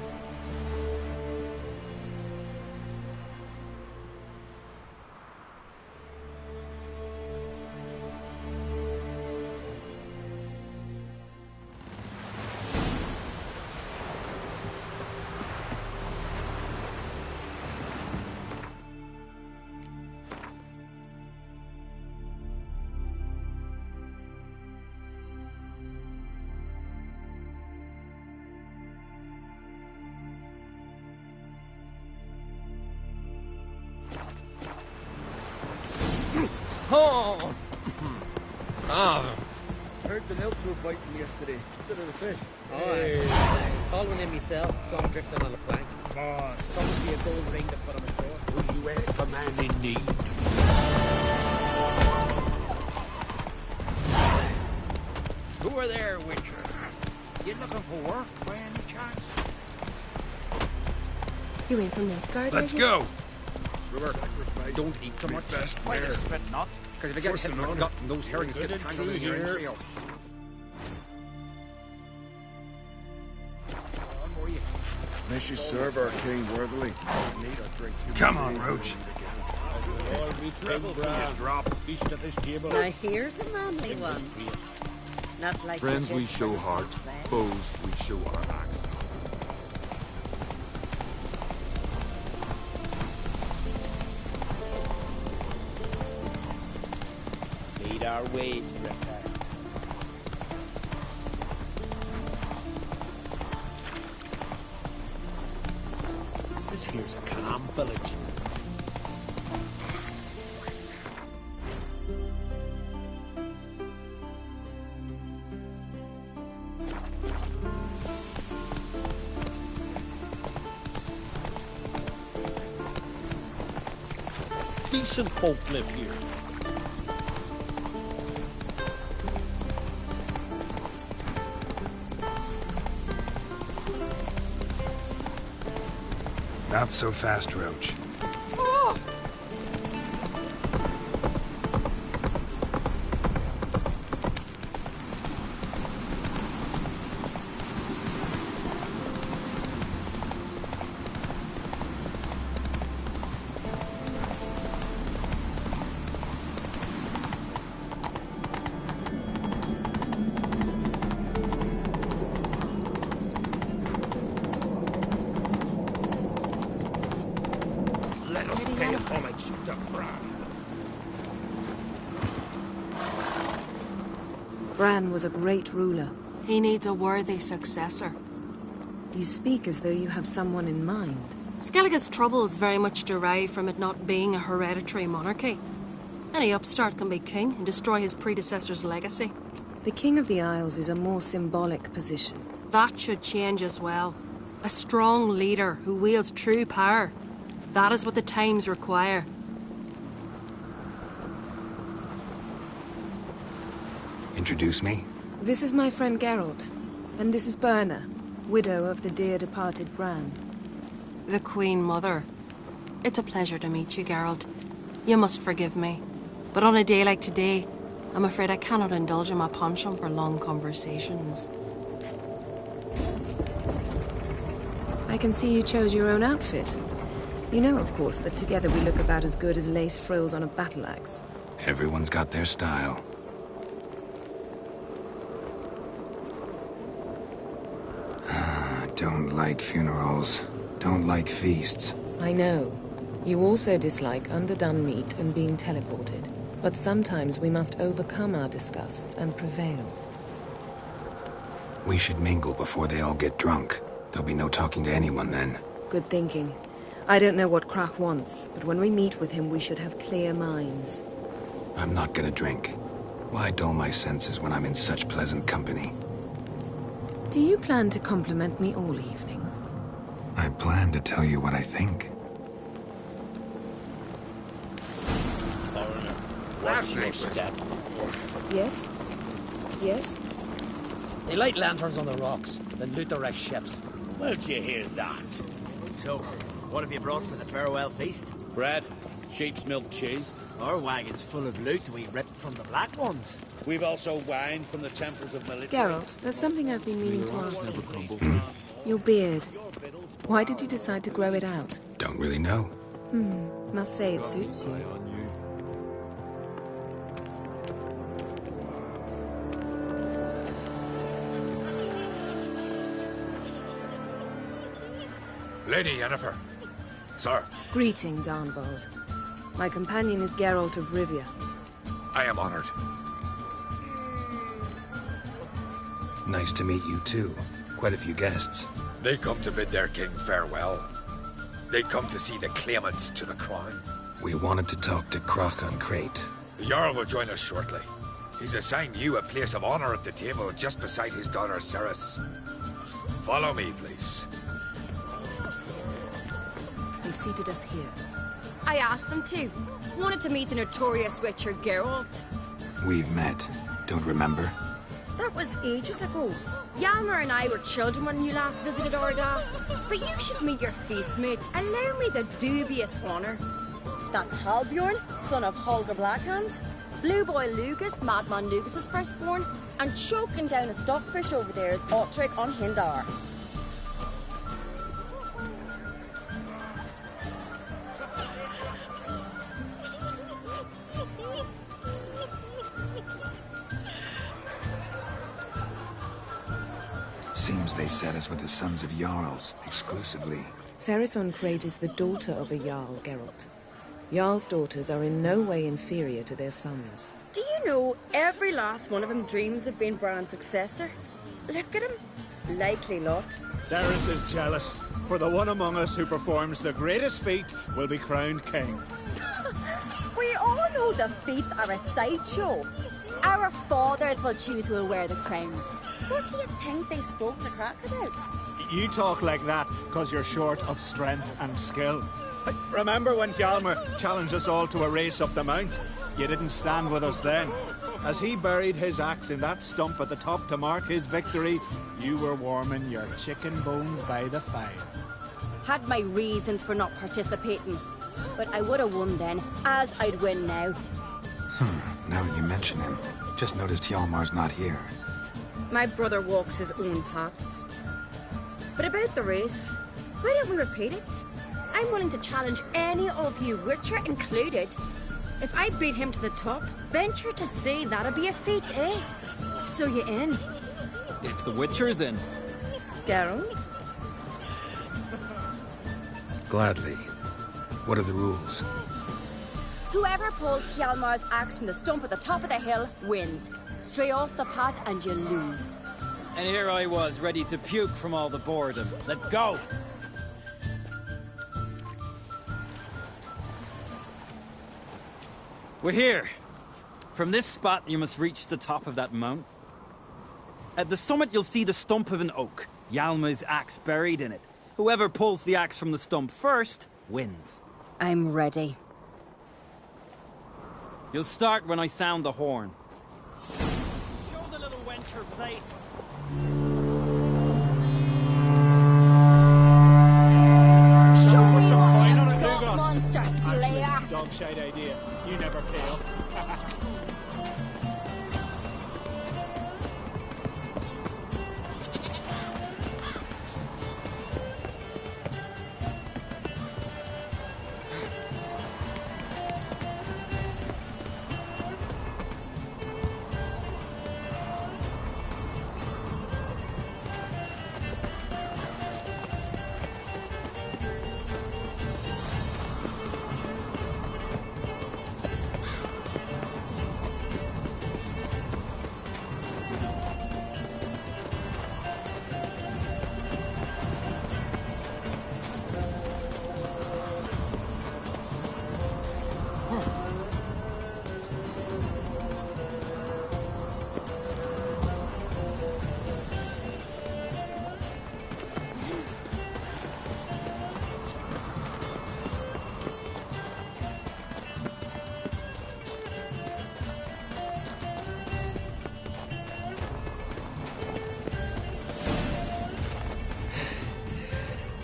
Oh! Oh! Heard the nymphs were biting yesterday instead of the fish. Oh, called one in myself, saw him drifting on a plank. Oh, probably a gold ring to put him ashore. Will you help a man in need? Who are there, Witcher? You looking for work by any chance? You ain't from Nilfgaard, Let's are you? go! Don't eat so much. Why you spit not? Because if you get hit in the gut and those herrings get tangled in your entrails. May she serve our king worthily. Come on, Roach. Now here's a manly one. Not like Friends the we show hearts, foes we show our backs. Lead our ways, Drifter. This here's a calm village. Decent folk live here. Not so fast, Roach. Let us pay homage to Bran. Bran was a great ruler. He needs a worthy successor. You speak as though you have someone in mind. Skellige's troubles very much derive from it not being a hereditary monarchy. Any upstart can be king and destroy his predecessor's legacy. The King of the Isles is a more symbolic position. That should change as well. A strong leader who wields true power. That is what the times require. Introduce me? This is my friend Geralt, and this is Berna, widow of the dear departed Bran. The Queen Mother. It's a pleasure to meet you, Geralt. You must forgive me. But on a day like today, I'm afraid I cannot indulge in my penchant for long conversations. I can see you chose your own outfit. You know, of course, that together we look about as good as lace frills on a battle axe. Everyone's got their style. Don't like funerals. Don't like feasts. I know. You also dislike underdone meat and being teleported. But sometimes we must overcome our disgusts and prevail. We should mingle before they all get drunk. There'll be no talking to anyone then. Good thinking. I don't know what Krach wants, but when we meet with him, we should have clear minds. I'm not gonna drink. Why dull my senses when I'm in such pleasant company? Do you plan to compliment me all evening? I plan to tell you what I think. What's next step? Yes? Yes? They light lanterns on the rocks, then loot the wrecked ships. Where'd you hear that? So, what have you brought for the farewell feast? Bread, sheep's milk cheese. Our wagon's full of loot we ripped from the Black Ones. We've also wine from the temples of military. Geralt, there's something I've been meaning to ask you. Your beard. Why did you decide to grow it out? Don't really know. Must say it suits you. Lady Yennefer. Sir. Greetings, Arnvald. My companion is Geralt of Rivia. I am honored. Nice to meet you too. Quite a few guests. They come to bid their king farewell. They come to see the claimants to the crown. We wanted to talk to Krach on Crate. The Jarl will join us shortly. He's assigned you a place of honor at the table just beside his daughter Ceres. Follow me, please. They've seated us here. I asked them to. Wanted to meet the notorious witcher Geralt. We've met. Don't remember? That was ages ago. Hjalmar and I were children when you last visited Orda. But you should meet your feast mates. Allow me the dubious honor. That's Halbjorn, son of Holger Blackhand. Blue Boy Lugas, Madman Lugas' firstborn. And choking down a stockfish over there is Otrek on Hindar. Seems they set us with the sons of Jarls, exclusively. Ceres on Crate is the daughter of a Jarl, Geralt. Jarl's daughters are in no way inferior to their sons. Do you know every last one of them dreams of being Bran's successor? Look at him. Likely lot. Ceres is jealous, for the one among us who performs the greatest feat will be crowned king. We all know the feats are a sideshow. Our fathers will choose who will wear the crown. What do you think they spoke to Krach about? You talk like that because you're short of strength and skill. Remember when Hjalmar challenged us all to a race up the mount? You didn't stand with us then. As he buried his axe in that stump at the top to mark his victory, you were warming your chicken bones by the fire. Had my reasons for not participating. But I would have won then, as I'd win now. Now you mention him. Just noticed Hjalmar's not here. My brother walks his own paths. But about the race, why don't we repeat it? I'm willing to challenge any of you, Witcher included. If I beat him to the top, venture to say that'd be a feat, eh? So you in? If the Witcher's in. Geralt? Gladly. What are the rules? Whoever pulls Hjalmar's axe from the stump at the top of the hill wins. Stray off the path and you lose. And here I was, ready to puke from all the boredom. Let's go! We're here. From this spot, you must reach the top of that mount. At the summit, you'll see the stump of an oak. Yalma's axe buried in it. Whoever pulls the axe from the stump first, wins. I'm ready. You'll start when I sound the horn. Show the little wench her place. Show me what you've got, monster slayer! Dog shite idea. You never fail.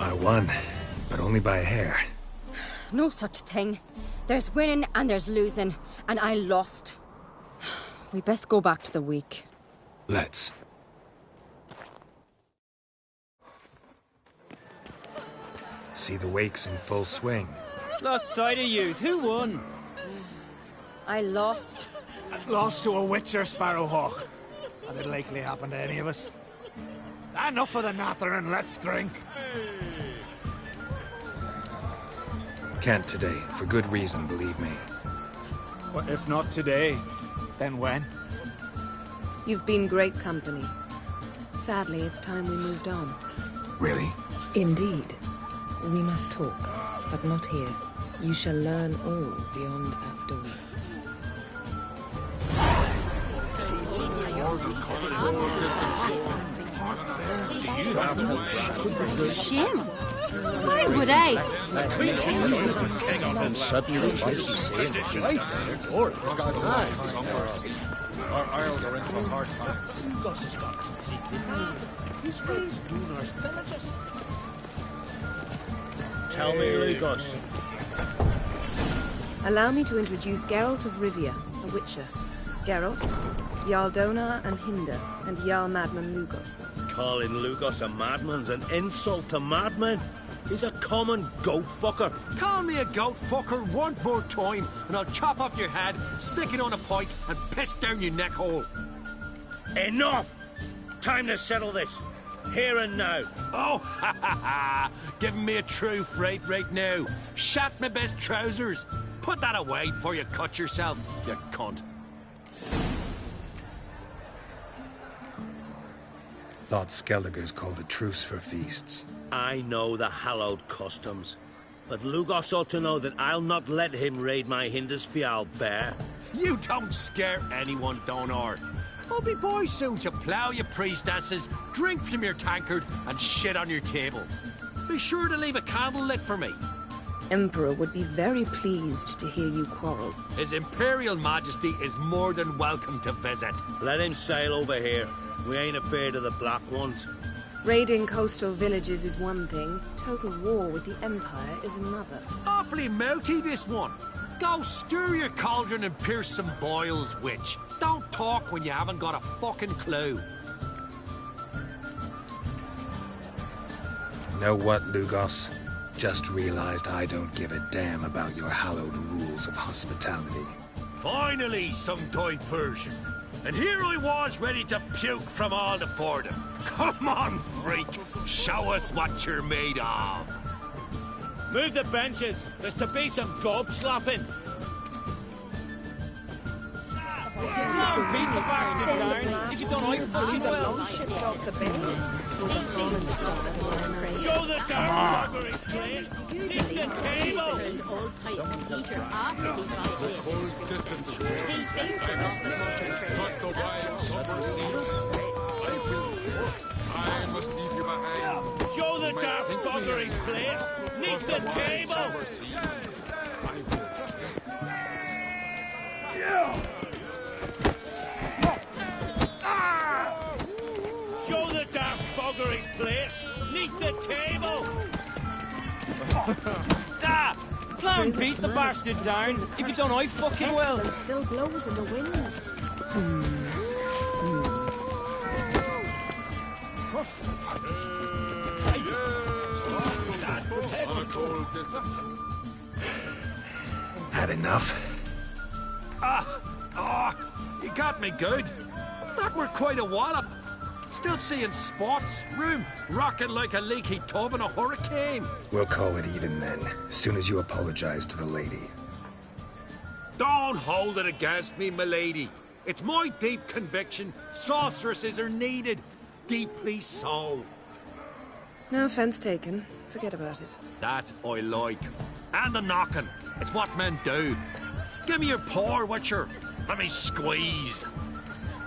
I won, but only by a hair. No such thing. There's winning and there's losing, and I lost. We best go back to the week. Let's. See the wakes in full swing. Lost sight of yous. Who won? I lost. Lost to a witcher, Sparrowhawk. And it'll likely happen to any of us. Enough of the natter and let's drink. Can't today, for good reason, believe me. Well, if not today, then when? You've been great company. Sadly, it's time we moved on. Really? Indeed. We must talk, but not here. You shall learn all beyond that door. Shame. Why would I? And suddenly, what did he say in the sheets? Or, for God's sake. Our Isles are in for hard times. Gus has got completely. He's raised Dunar's villages. Tell me, Lugos. Allow me to introduce Geralt of Rivia, a witcher. Geralt, Jarl Donar and Hinder, and Jarl Madman Lugos. Calling Lugos a madman's an insult to madmen. He's a common goat fucker. Call me a goat fucker one more time, and I'll chop off your head, stick it on a pike, and piss down your neck hole. Enough! Time to settle this. Here and now. Oh, ha ha ha! Giving me a true fright right now. Shat my best trousers. Put that away before you cut yourself, you cunt. Thought Skelliger's called a truce for feasts. I know the hallowed customs, but Lugos ought to know that I'll not let him raid my Hindisfial bear. You don't scare anyone, Donar. I'll be boys soon to plough your priestesses, drink from your tankard, and shit on your table. Be sure to leave a candle lit for me. Emperor would be very pleased to hear you quarrel. His Imperial Majesty is more than welcome to visit. Let him sail over here. We ain't afraid of the Black Ones. Raiding coastal villages is one thing. Total war with the Empire is another. Awfully mouthy, this one. Go stir your cauldron and pierce some boils, witch. Don't talk when you haven't got a fucking clue. Know what, Lugos? Just realized I don't give a damn about your hallowed rules of hospitality. Finally, some diversion. And here I was ready to puke from all the boredom. Come on, freak. Show us what you're made of. Move the benches. There's to be some gob slapping. Clown beat the bastard down. If you don't, I fucking will. Ships off the bay. It was a fallen star that were Show the dark buggery place. Hit the table. Turned old pipes heater after he got lit. He fainted off the motor I must leave you behind. Show the dark buggery's place. Nick the table. Show the dark buggery's place. Nick the table. Ah! Clown beat the bastard down. If you don't, I fucking will. Pestilence still blows in the winds. Had enough? You got me good. That were quite a wallop. Still seeing spots, room rocking like a leaky tub in a hurricane. We'll call it even then, soon as you apologize to the lady. Don't hold it against me, milady. It's my deep conviction sorceresses are needed. Deeply so. No offense taken. Forget about it. That I like. And the knocking. It's what men do. Give me your paw, Witcher. Let me squeeze.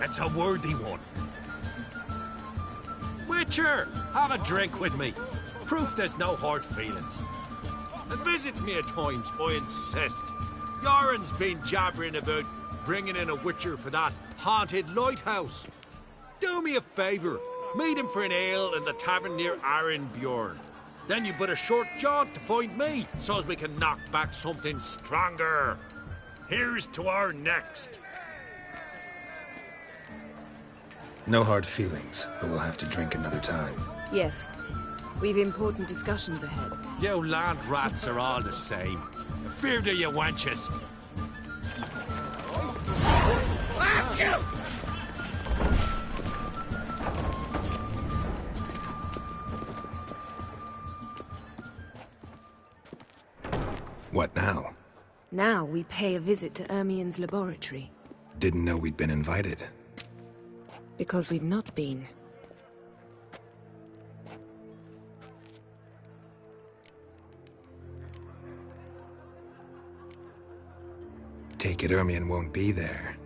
It's a worthy one. Witcher, have a drink with me. Proof there's no hard feelings. And visit me at times, I insist. Yoren's been jabbering about bringing in a Witcher for that haunted lighthouse. Do me a favour. Meet him for an ale in the tavern near Arenbjorn. Then you but a short jaunt to find me, so as we can knock back something stronger. Here's to our next. No hard feelings, but we'll have to drink another time. Yes. We've important discussions ahead. You land rats are all the same. Fear to you wenches. What now? Now we pay a visit to Ermien's laboratory. Didn't know we'd been invited. Because we've not been. Take it Ermien won't be there.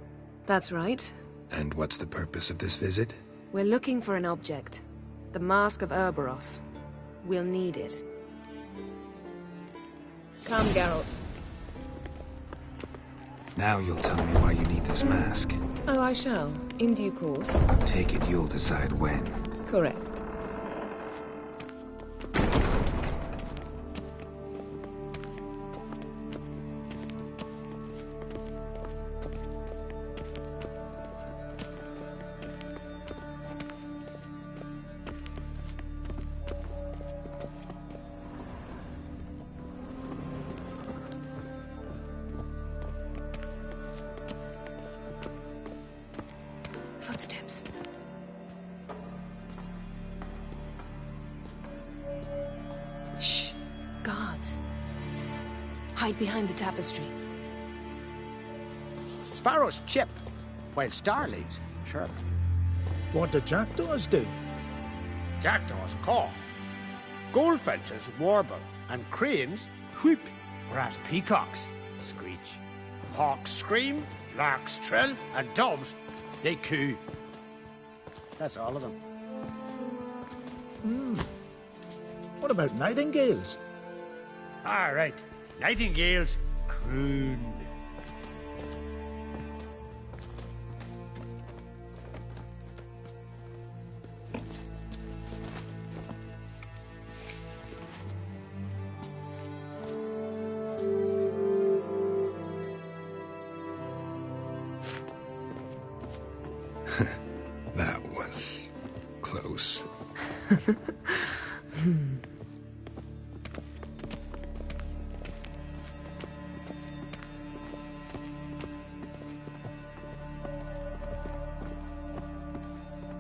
That's right. And what's the purpose of this visit? We're looking for an object. The Mask of Ouroboros. We'll need it. Come, Geralt. Now you'll tell me why you need this mask. Oh, I shall. In due course. Take it you'll decide when. Correct. Footsteps. Shh. Guards. Hide behind the tapestry. Sparrows chip, while starlings chirp. What do jackdaws do? Jackdaws caw. Goldfinches warble, and cranes whoop, whereas peacocks screech. Hawks scream, larks trill, and doves, they coo. That's all of them. What about nightingales? All right, nightingales croon. That was close.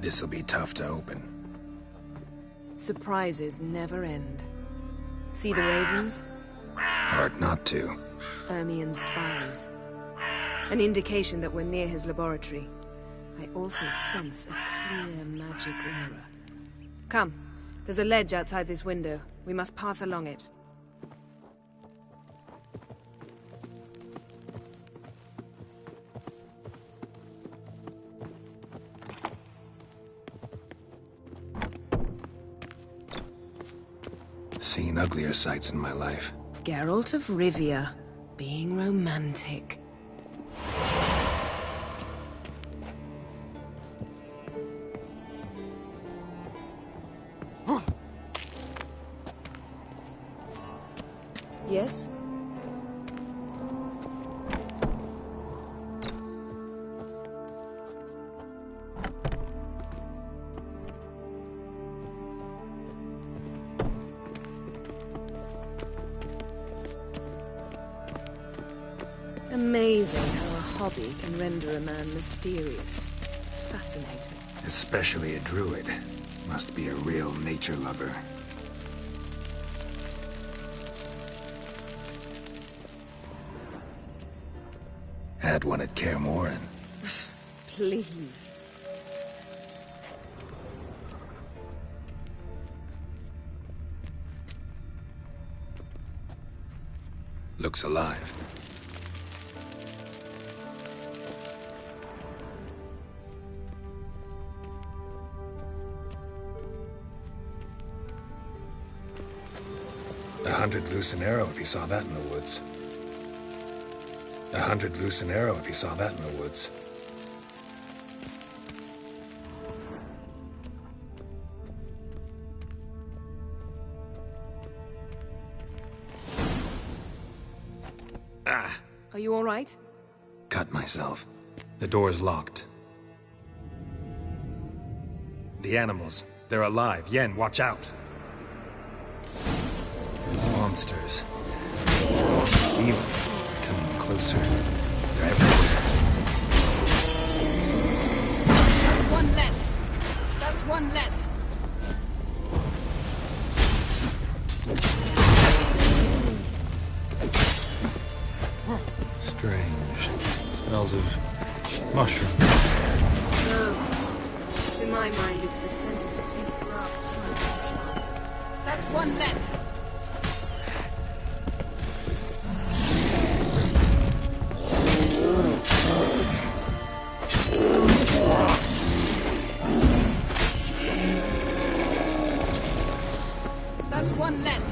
This'll be tough to open. Surprises never end. See the ravens? Hard not to. Ermien's spies. An indication that we're near his laboratory. I also sense a clear magic aura. Come, there's a ledge outside this window. We must pass along it. Seen uglier sights in my life. Geralt of Rivia, being romantic. Yes? Amazing how a hobby can render a man mysterious. Fascinating. Especially a druid. Must be a real nature lover. Had one at Kaer Morhen. Please. Looks alive. $100 loose an arrow if you saw that in the woods. $100 loose an arrow if you saw that in the woods. Ah! Are you all right? Cut myself. The door's locked. The animals. They're alive. Yen, watch out. Monsters. Even coming closer. They're everywhere. That's one less. That's one less. Strange. Smells of mushroom. No. To my mind, it's the scent of sweet grass trying to sun. That's one less. That's one less.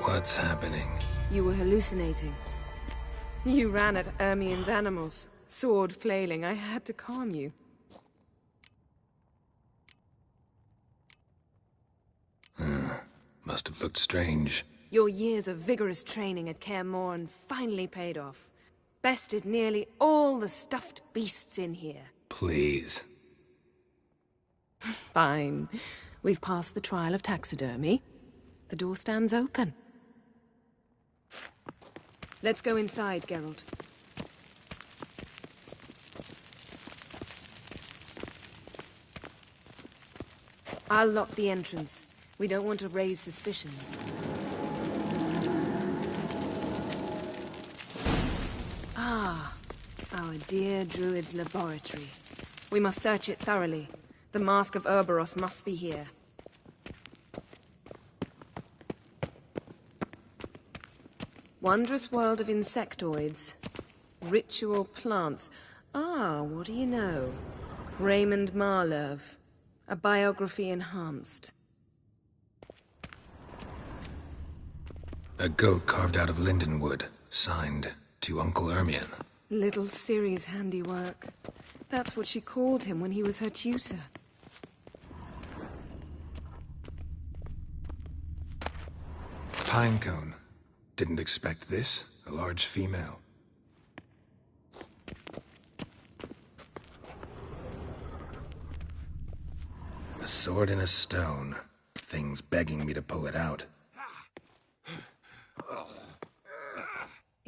What's happening? You were hallucinating. You ran at Ermien's animals, sword flailing. I had to calm you. Must have looked strange. Your years of vigorous training at Kaer Morhen finally paid off. Bested nearly all the stuffed beasts in here. Please. Fine. We've passed the trial of taxidermy. The door stands open. Let's go inside, Geralt. I'll lock the entrance. We don't want to raise suspicions. Ah, our dear druid's laboratory. We must search it thoroughly. The Mask of Ouroboros must be here. Wondrous world of insectoids. Ritual plants. Ah, what do you know? Raymond Marlev. A biography enhanced. A goat carved out of lindenwood. Signed, to Uncle Ermion. Little Ciri's handiwork. That's what she called him when he was her tutor. Pinecone. Didn't expect this. A large female. A sword in a stone. Thing's begging me to pull it out.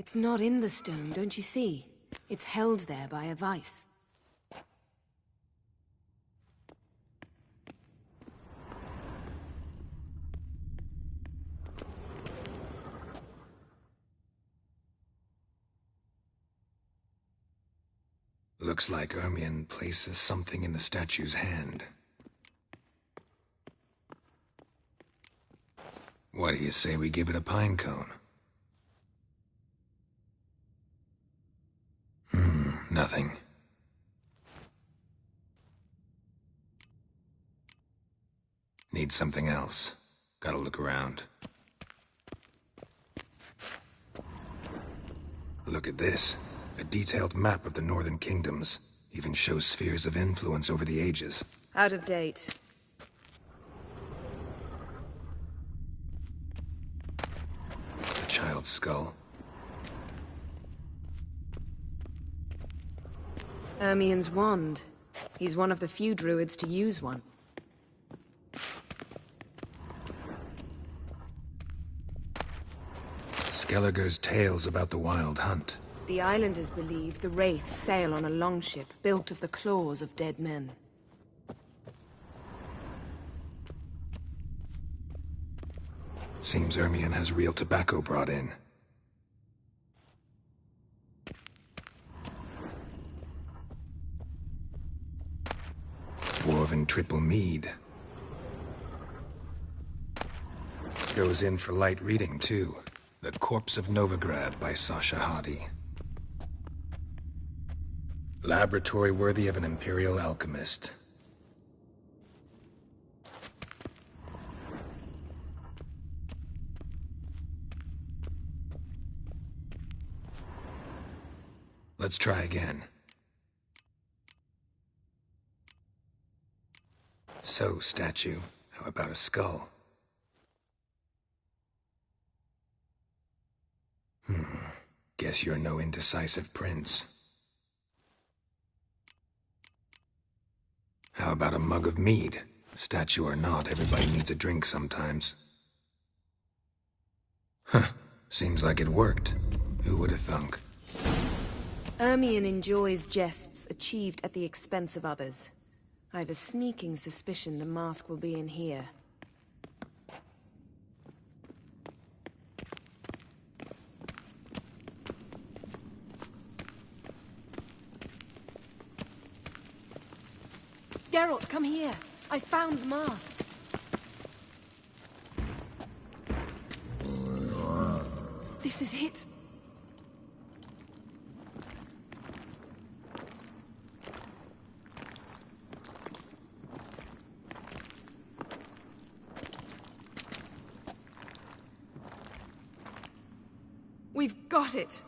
It's not in the stone, don't you see? It's held there by a vice. Looks like Ermion places something in the statue's hand. What do you say we give it a pine cone? Nothing. Need something else. Gotta look around. Look at this. A detailed map of the Northern Kingdoms. Even shows spheres of influence over the ages. Out of date. A child's skull. Ermion's wand. He's one of the few druids to use one. Skelliger's tales about the Wild Hunt. The islanders believe the wraiths sail on a longship built of the claws of dead men. Seems Ermion has real tobacco brought in. Dwarven triple mead. Goes in for light reading, too. The Corpse of Novigrad by Sasha Hadi. Laboratory worthy of an imperial alchemist. Let's try again. So, statue, how about a skull? Guess you're no indecisive prince. How about a mug of mead? Statue or not, everybody needs a drink sometimes. Seems like it worked. Who would have thunk? Ermion enjoys jests achieved at the expense of others. I've a sneaking suspicion the mask will be in here. Geralt, come here. I found the mask. This is it. We've got it.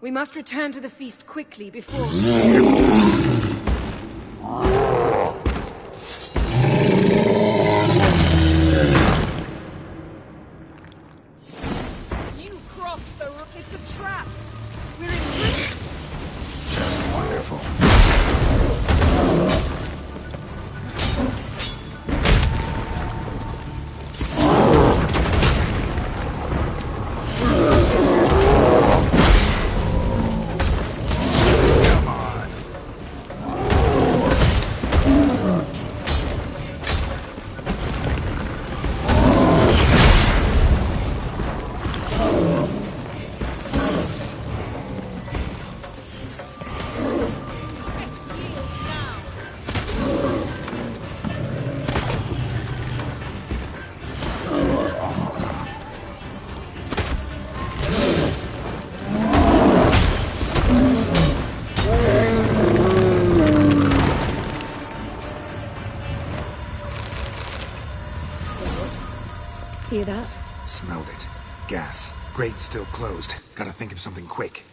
We must return to the feast quickly before... You crossed the... It's a trap. We're in risk. Just wonderful. Hear that? Smelled it. Gas. Grate's still closed. Gotta think of something quick.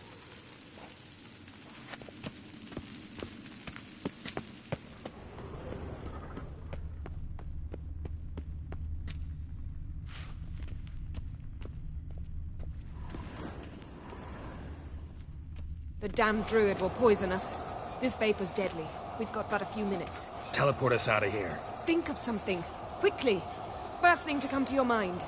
The damned druid will poison us. This vapor's deadly. We've got but a few minutes. Teleport us out of here. Think of something. Quickly. First thing to come to your mind.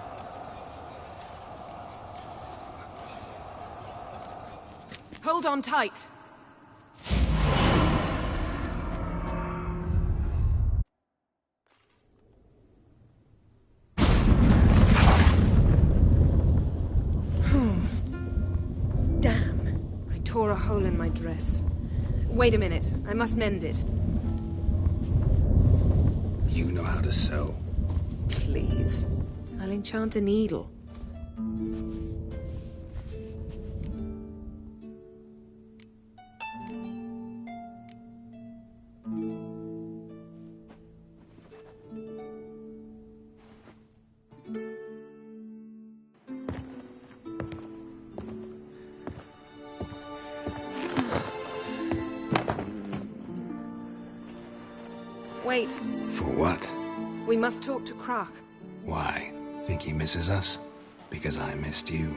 Hold on tight. Damn. I tore a hole in my dress. Wait a minute. I must mend it. You know how to sew. Please. I'll enchant a needle. Wait. For what? We must talk to Croc. Why? Think he misses us? Because I missed you.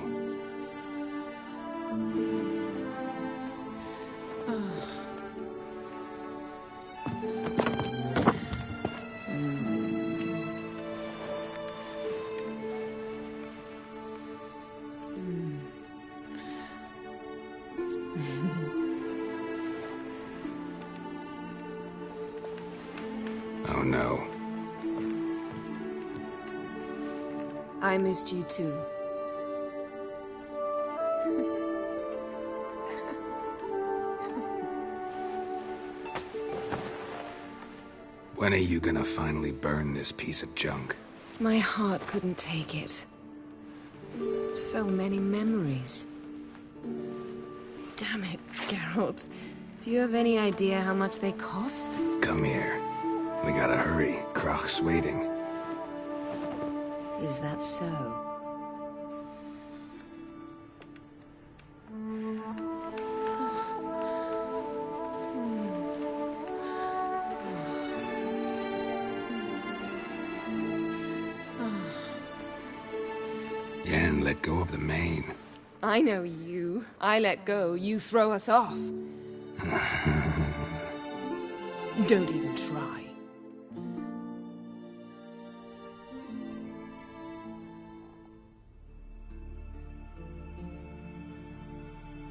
Oh no. I missed you too. When are you gonna finally burn this piece of junk? My heart couldn't take it. So many memories. Damn it, Geralt. Do you have any idea how much they cost? Come here. We gotta hurry. Croc's waiting. Is that so? Yen, let go of the mane. I know you. I let go, you throw us off. Don't even try.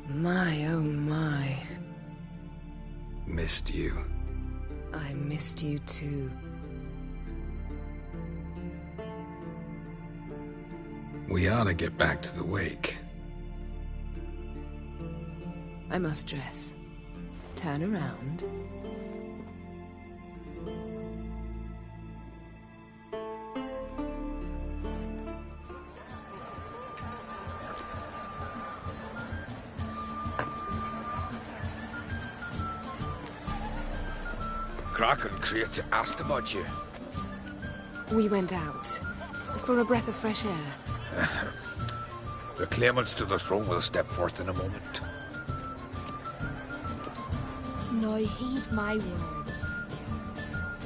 My, oh my. Missed you. I missed you too. We ought to get back to the wake. I must dress. Turn around. Croc and Create asked about you. We went out. For a breath of fresh air. The claimants to the throne will step forth in a moment. Now heed my words.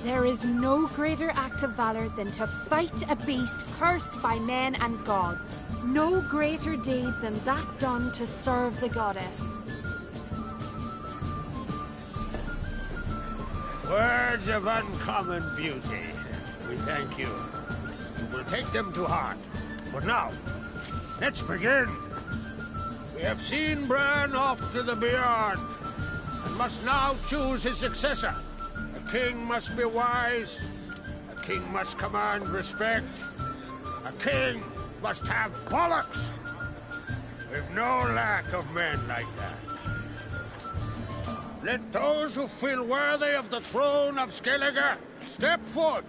There is no greater act of valor than to fight a beast cursed by men and gods. No greater deed than that done to serve the goddess. Words of uncommon beauty. We thank you. We will take them to heart. But now, let's begin. We have seen Bran off to the beyond, and must now choose his successor. A king must be wise. A king must command respect. A king must have bollocks. We've no lack of men like that. Let those who feel worthy of the throne of Skellige step forth.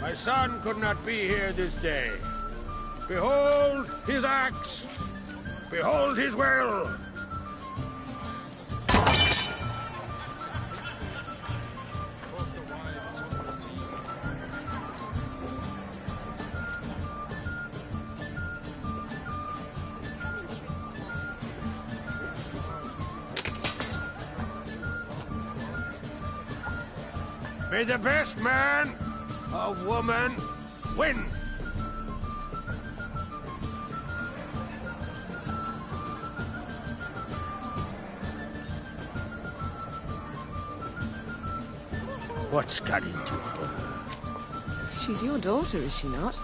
My son could not be here this day. Behold his axe. Behold his will. May the best man or woman win. What's got into her? She's your daughter, is she not?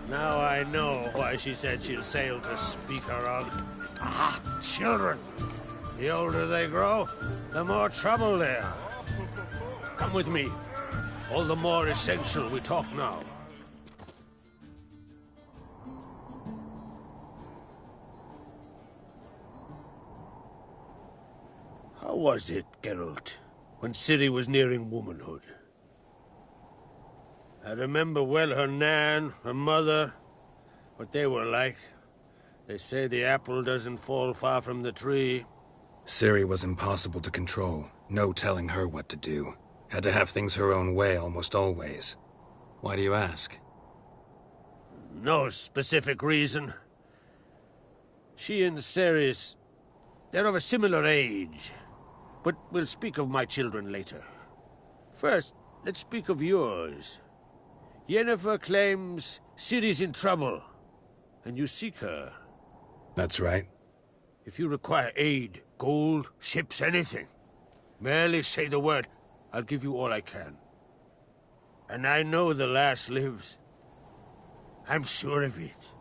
Now I know why she said she'll sail to speak her of. Ah, children. The older they grow, the more trouble they are. Come with me. All the more essential we talk now. How was it, Geralt, when Ciri was nearing womanhood? I remember well her nan, her mother, what they were like. They say the apple doesn't fall far from the tree. Ciri was impossible to control. No telling her what to do. Had to have things her own way almost always. Why do you ask? No specific reason. She and Ceres, they're of a similar age. But we'll speak of my children later. First, let's speak of yours. Yennefer claims Ciri's in trouble, and you seek her. That's right. If you require aid, gold, ships, anything, merely say the word. I'll give you all I can. And I know the lass lives. I'm sure of it.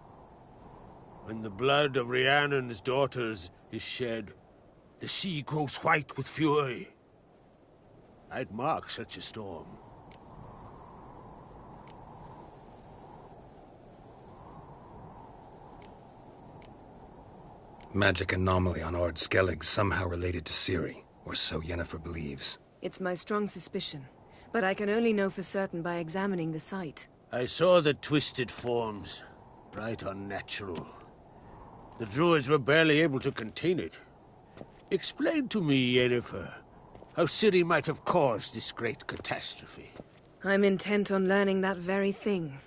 When the blood of Rhiannon's daughters is shed, the sea grows white with fury. I'd mark such a storm. Magic anomaly on Ard Skellig somehow related to Ciri, or so Yennefer believes. It's my strong suspicion, but I can only know for certain by examining the site. I saw the twisted forms, right unnatural. The druids were barely able to contain it. Explain to me, Yennefer, how Ciri might have caused this great catastrophe. I'm intent on learning that very thing,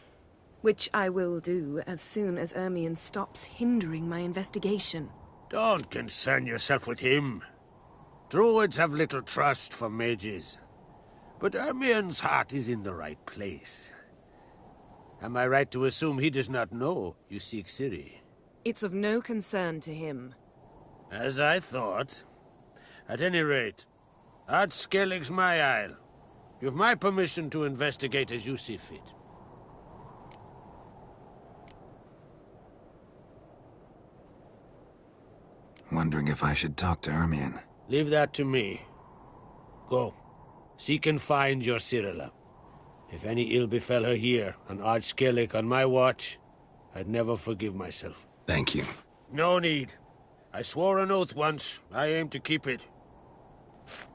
which I will do as soon as Ermion stops hindering my investigation. Don't concern yourself with him. Druids have little trust for mages. But Ermion's heart is in the right place. Am I right to assume he does not know you seek Ciri? It's of no concern to him. As I thought. At any rate, Ard Skellig's my isle. You've my permission to investigate as you see fit. Wondering if I should talk to Ermion. Leave that to me. Go. Seek and find your Cyrilla. If any ill befell her here, on Ard Skellig on my watch, I'd never forgive myself. Thank you. No need. I swore an oath once. I aim to keep it.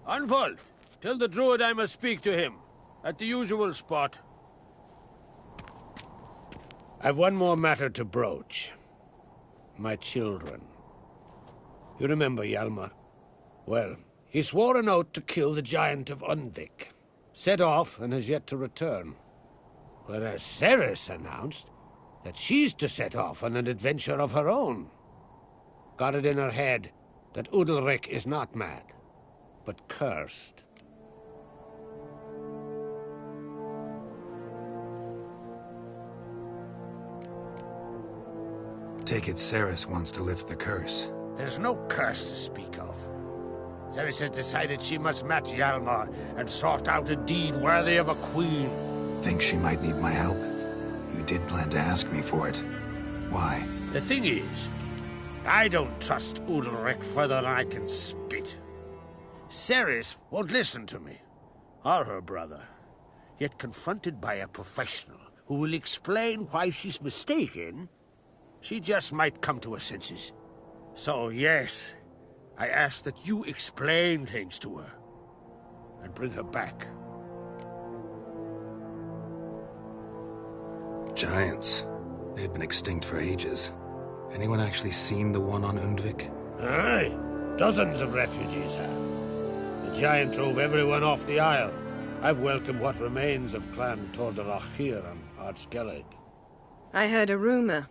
Unfold. Tell the druid I must speak to him. At the usual spot. I've one more matter to broach. My children. You remember Hjalmar? Well, he swore an oath to kill the giant of Undvik. Set off and has yet to return. Whereas Ceres announced that she's to set off on an adventure of her own. Got it in her head that Udalric is not mad, but cursed. Take it Ceres wants to lift the curse. There's no curse to speak of. Ceres has decided she must match Hjalmar and sort out a deed worthy of a queen. Think she might need my help? You did plan to ask me for it. Why? The thing is, I don't trust Udalric further than I can spit. Ceres won't listen to me, or her brother. Yet confronted by a professional who will explain why she's mistaken, she just might come to her senses. So yes, I ask that you explain things to her and bring her back. Giants. They've been extinct for ages. Anyone actually seen the one on Undvik? Aye. Dozens of refugees have. The giant drove everyone off the isle. I've welcomed what remains of Clan Tordarach here on Ard Skellig. I heard a rumor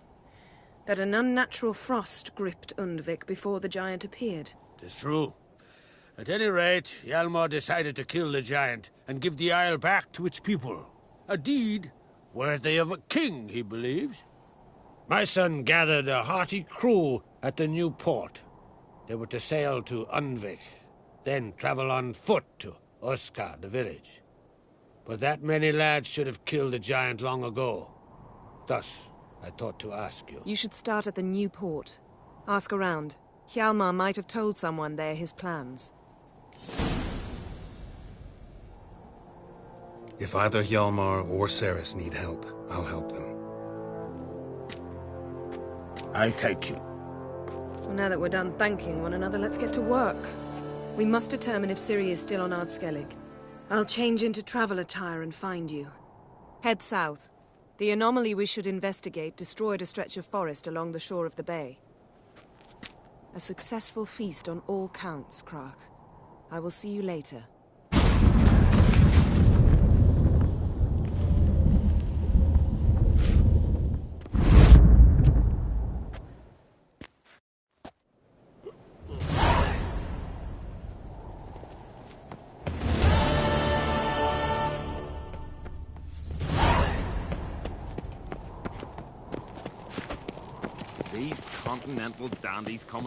that an unnatural frost gripped Undvik before the giant appeared. Tis true. At any rate, Hjalmar decided to kill the giant and give the isle back to its people. A deed worthy of a king, he believes. My son gathered a hearty crew at the new port. They were to sail to Unvik, then travel on foot to Oskar, the village. But that many lads should have killed the giant long ago. Thus, I thought to ask you. You should start at the new port. Ask around. Hjalmar might have told someone there his plans. If either Hjalmar or Ceres need help, I'll help them. I thank you. Well, now that we're done thanking one another, let's get to work. We must determine if Ciri is still on Ardskellig. I'll change into travel attire and find you. Head south. The anomaly we should investigate destroyed a stretch of forest along the shore of the bay. A successful feast on all counts, Krak. I will see you later. These continental dandies come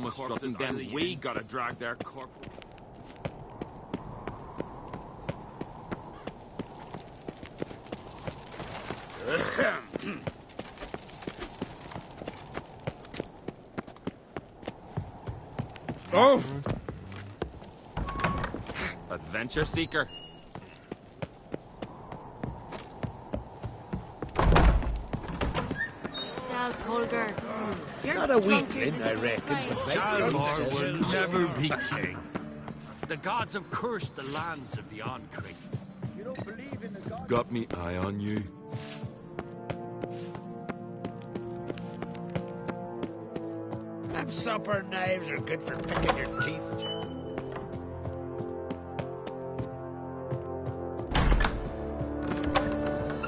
a-strutting, then we gotta drag their corpses. Oh! Adventure seeker. Holger. You're Not a drunk weakling, as I a reckon, swine. but Hjalmar will never be king. The gods have cursed the lands of the Oncrits. You don't believe in the god? Got me eye on you. Them supper knives are good for picking your teeth.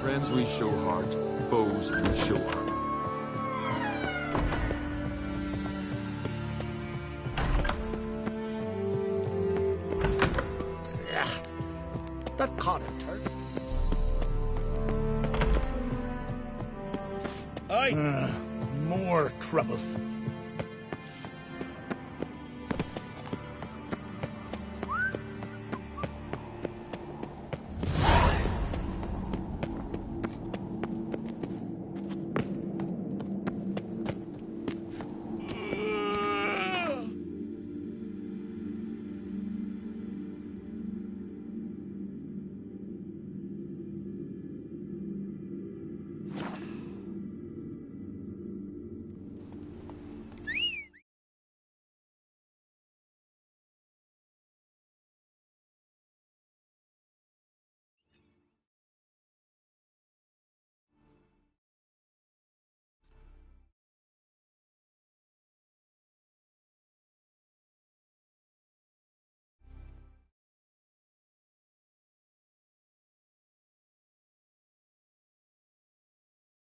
Friends we show heart, foes we show arm. That caught a turn. More trouble.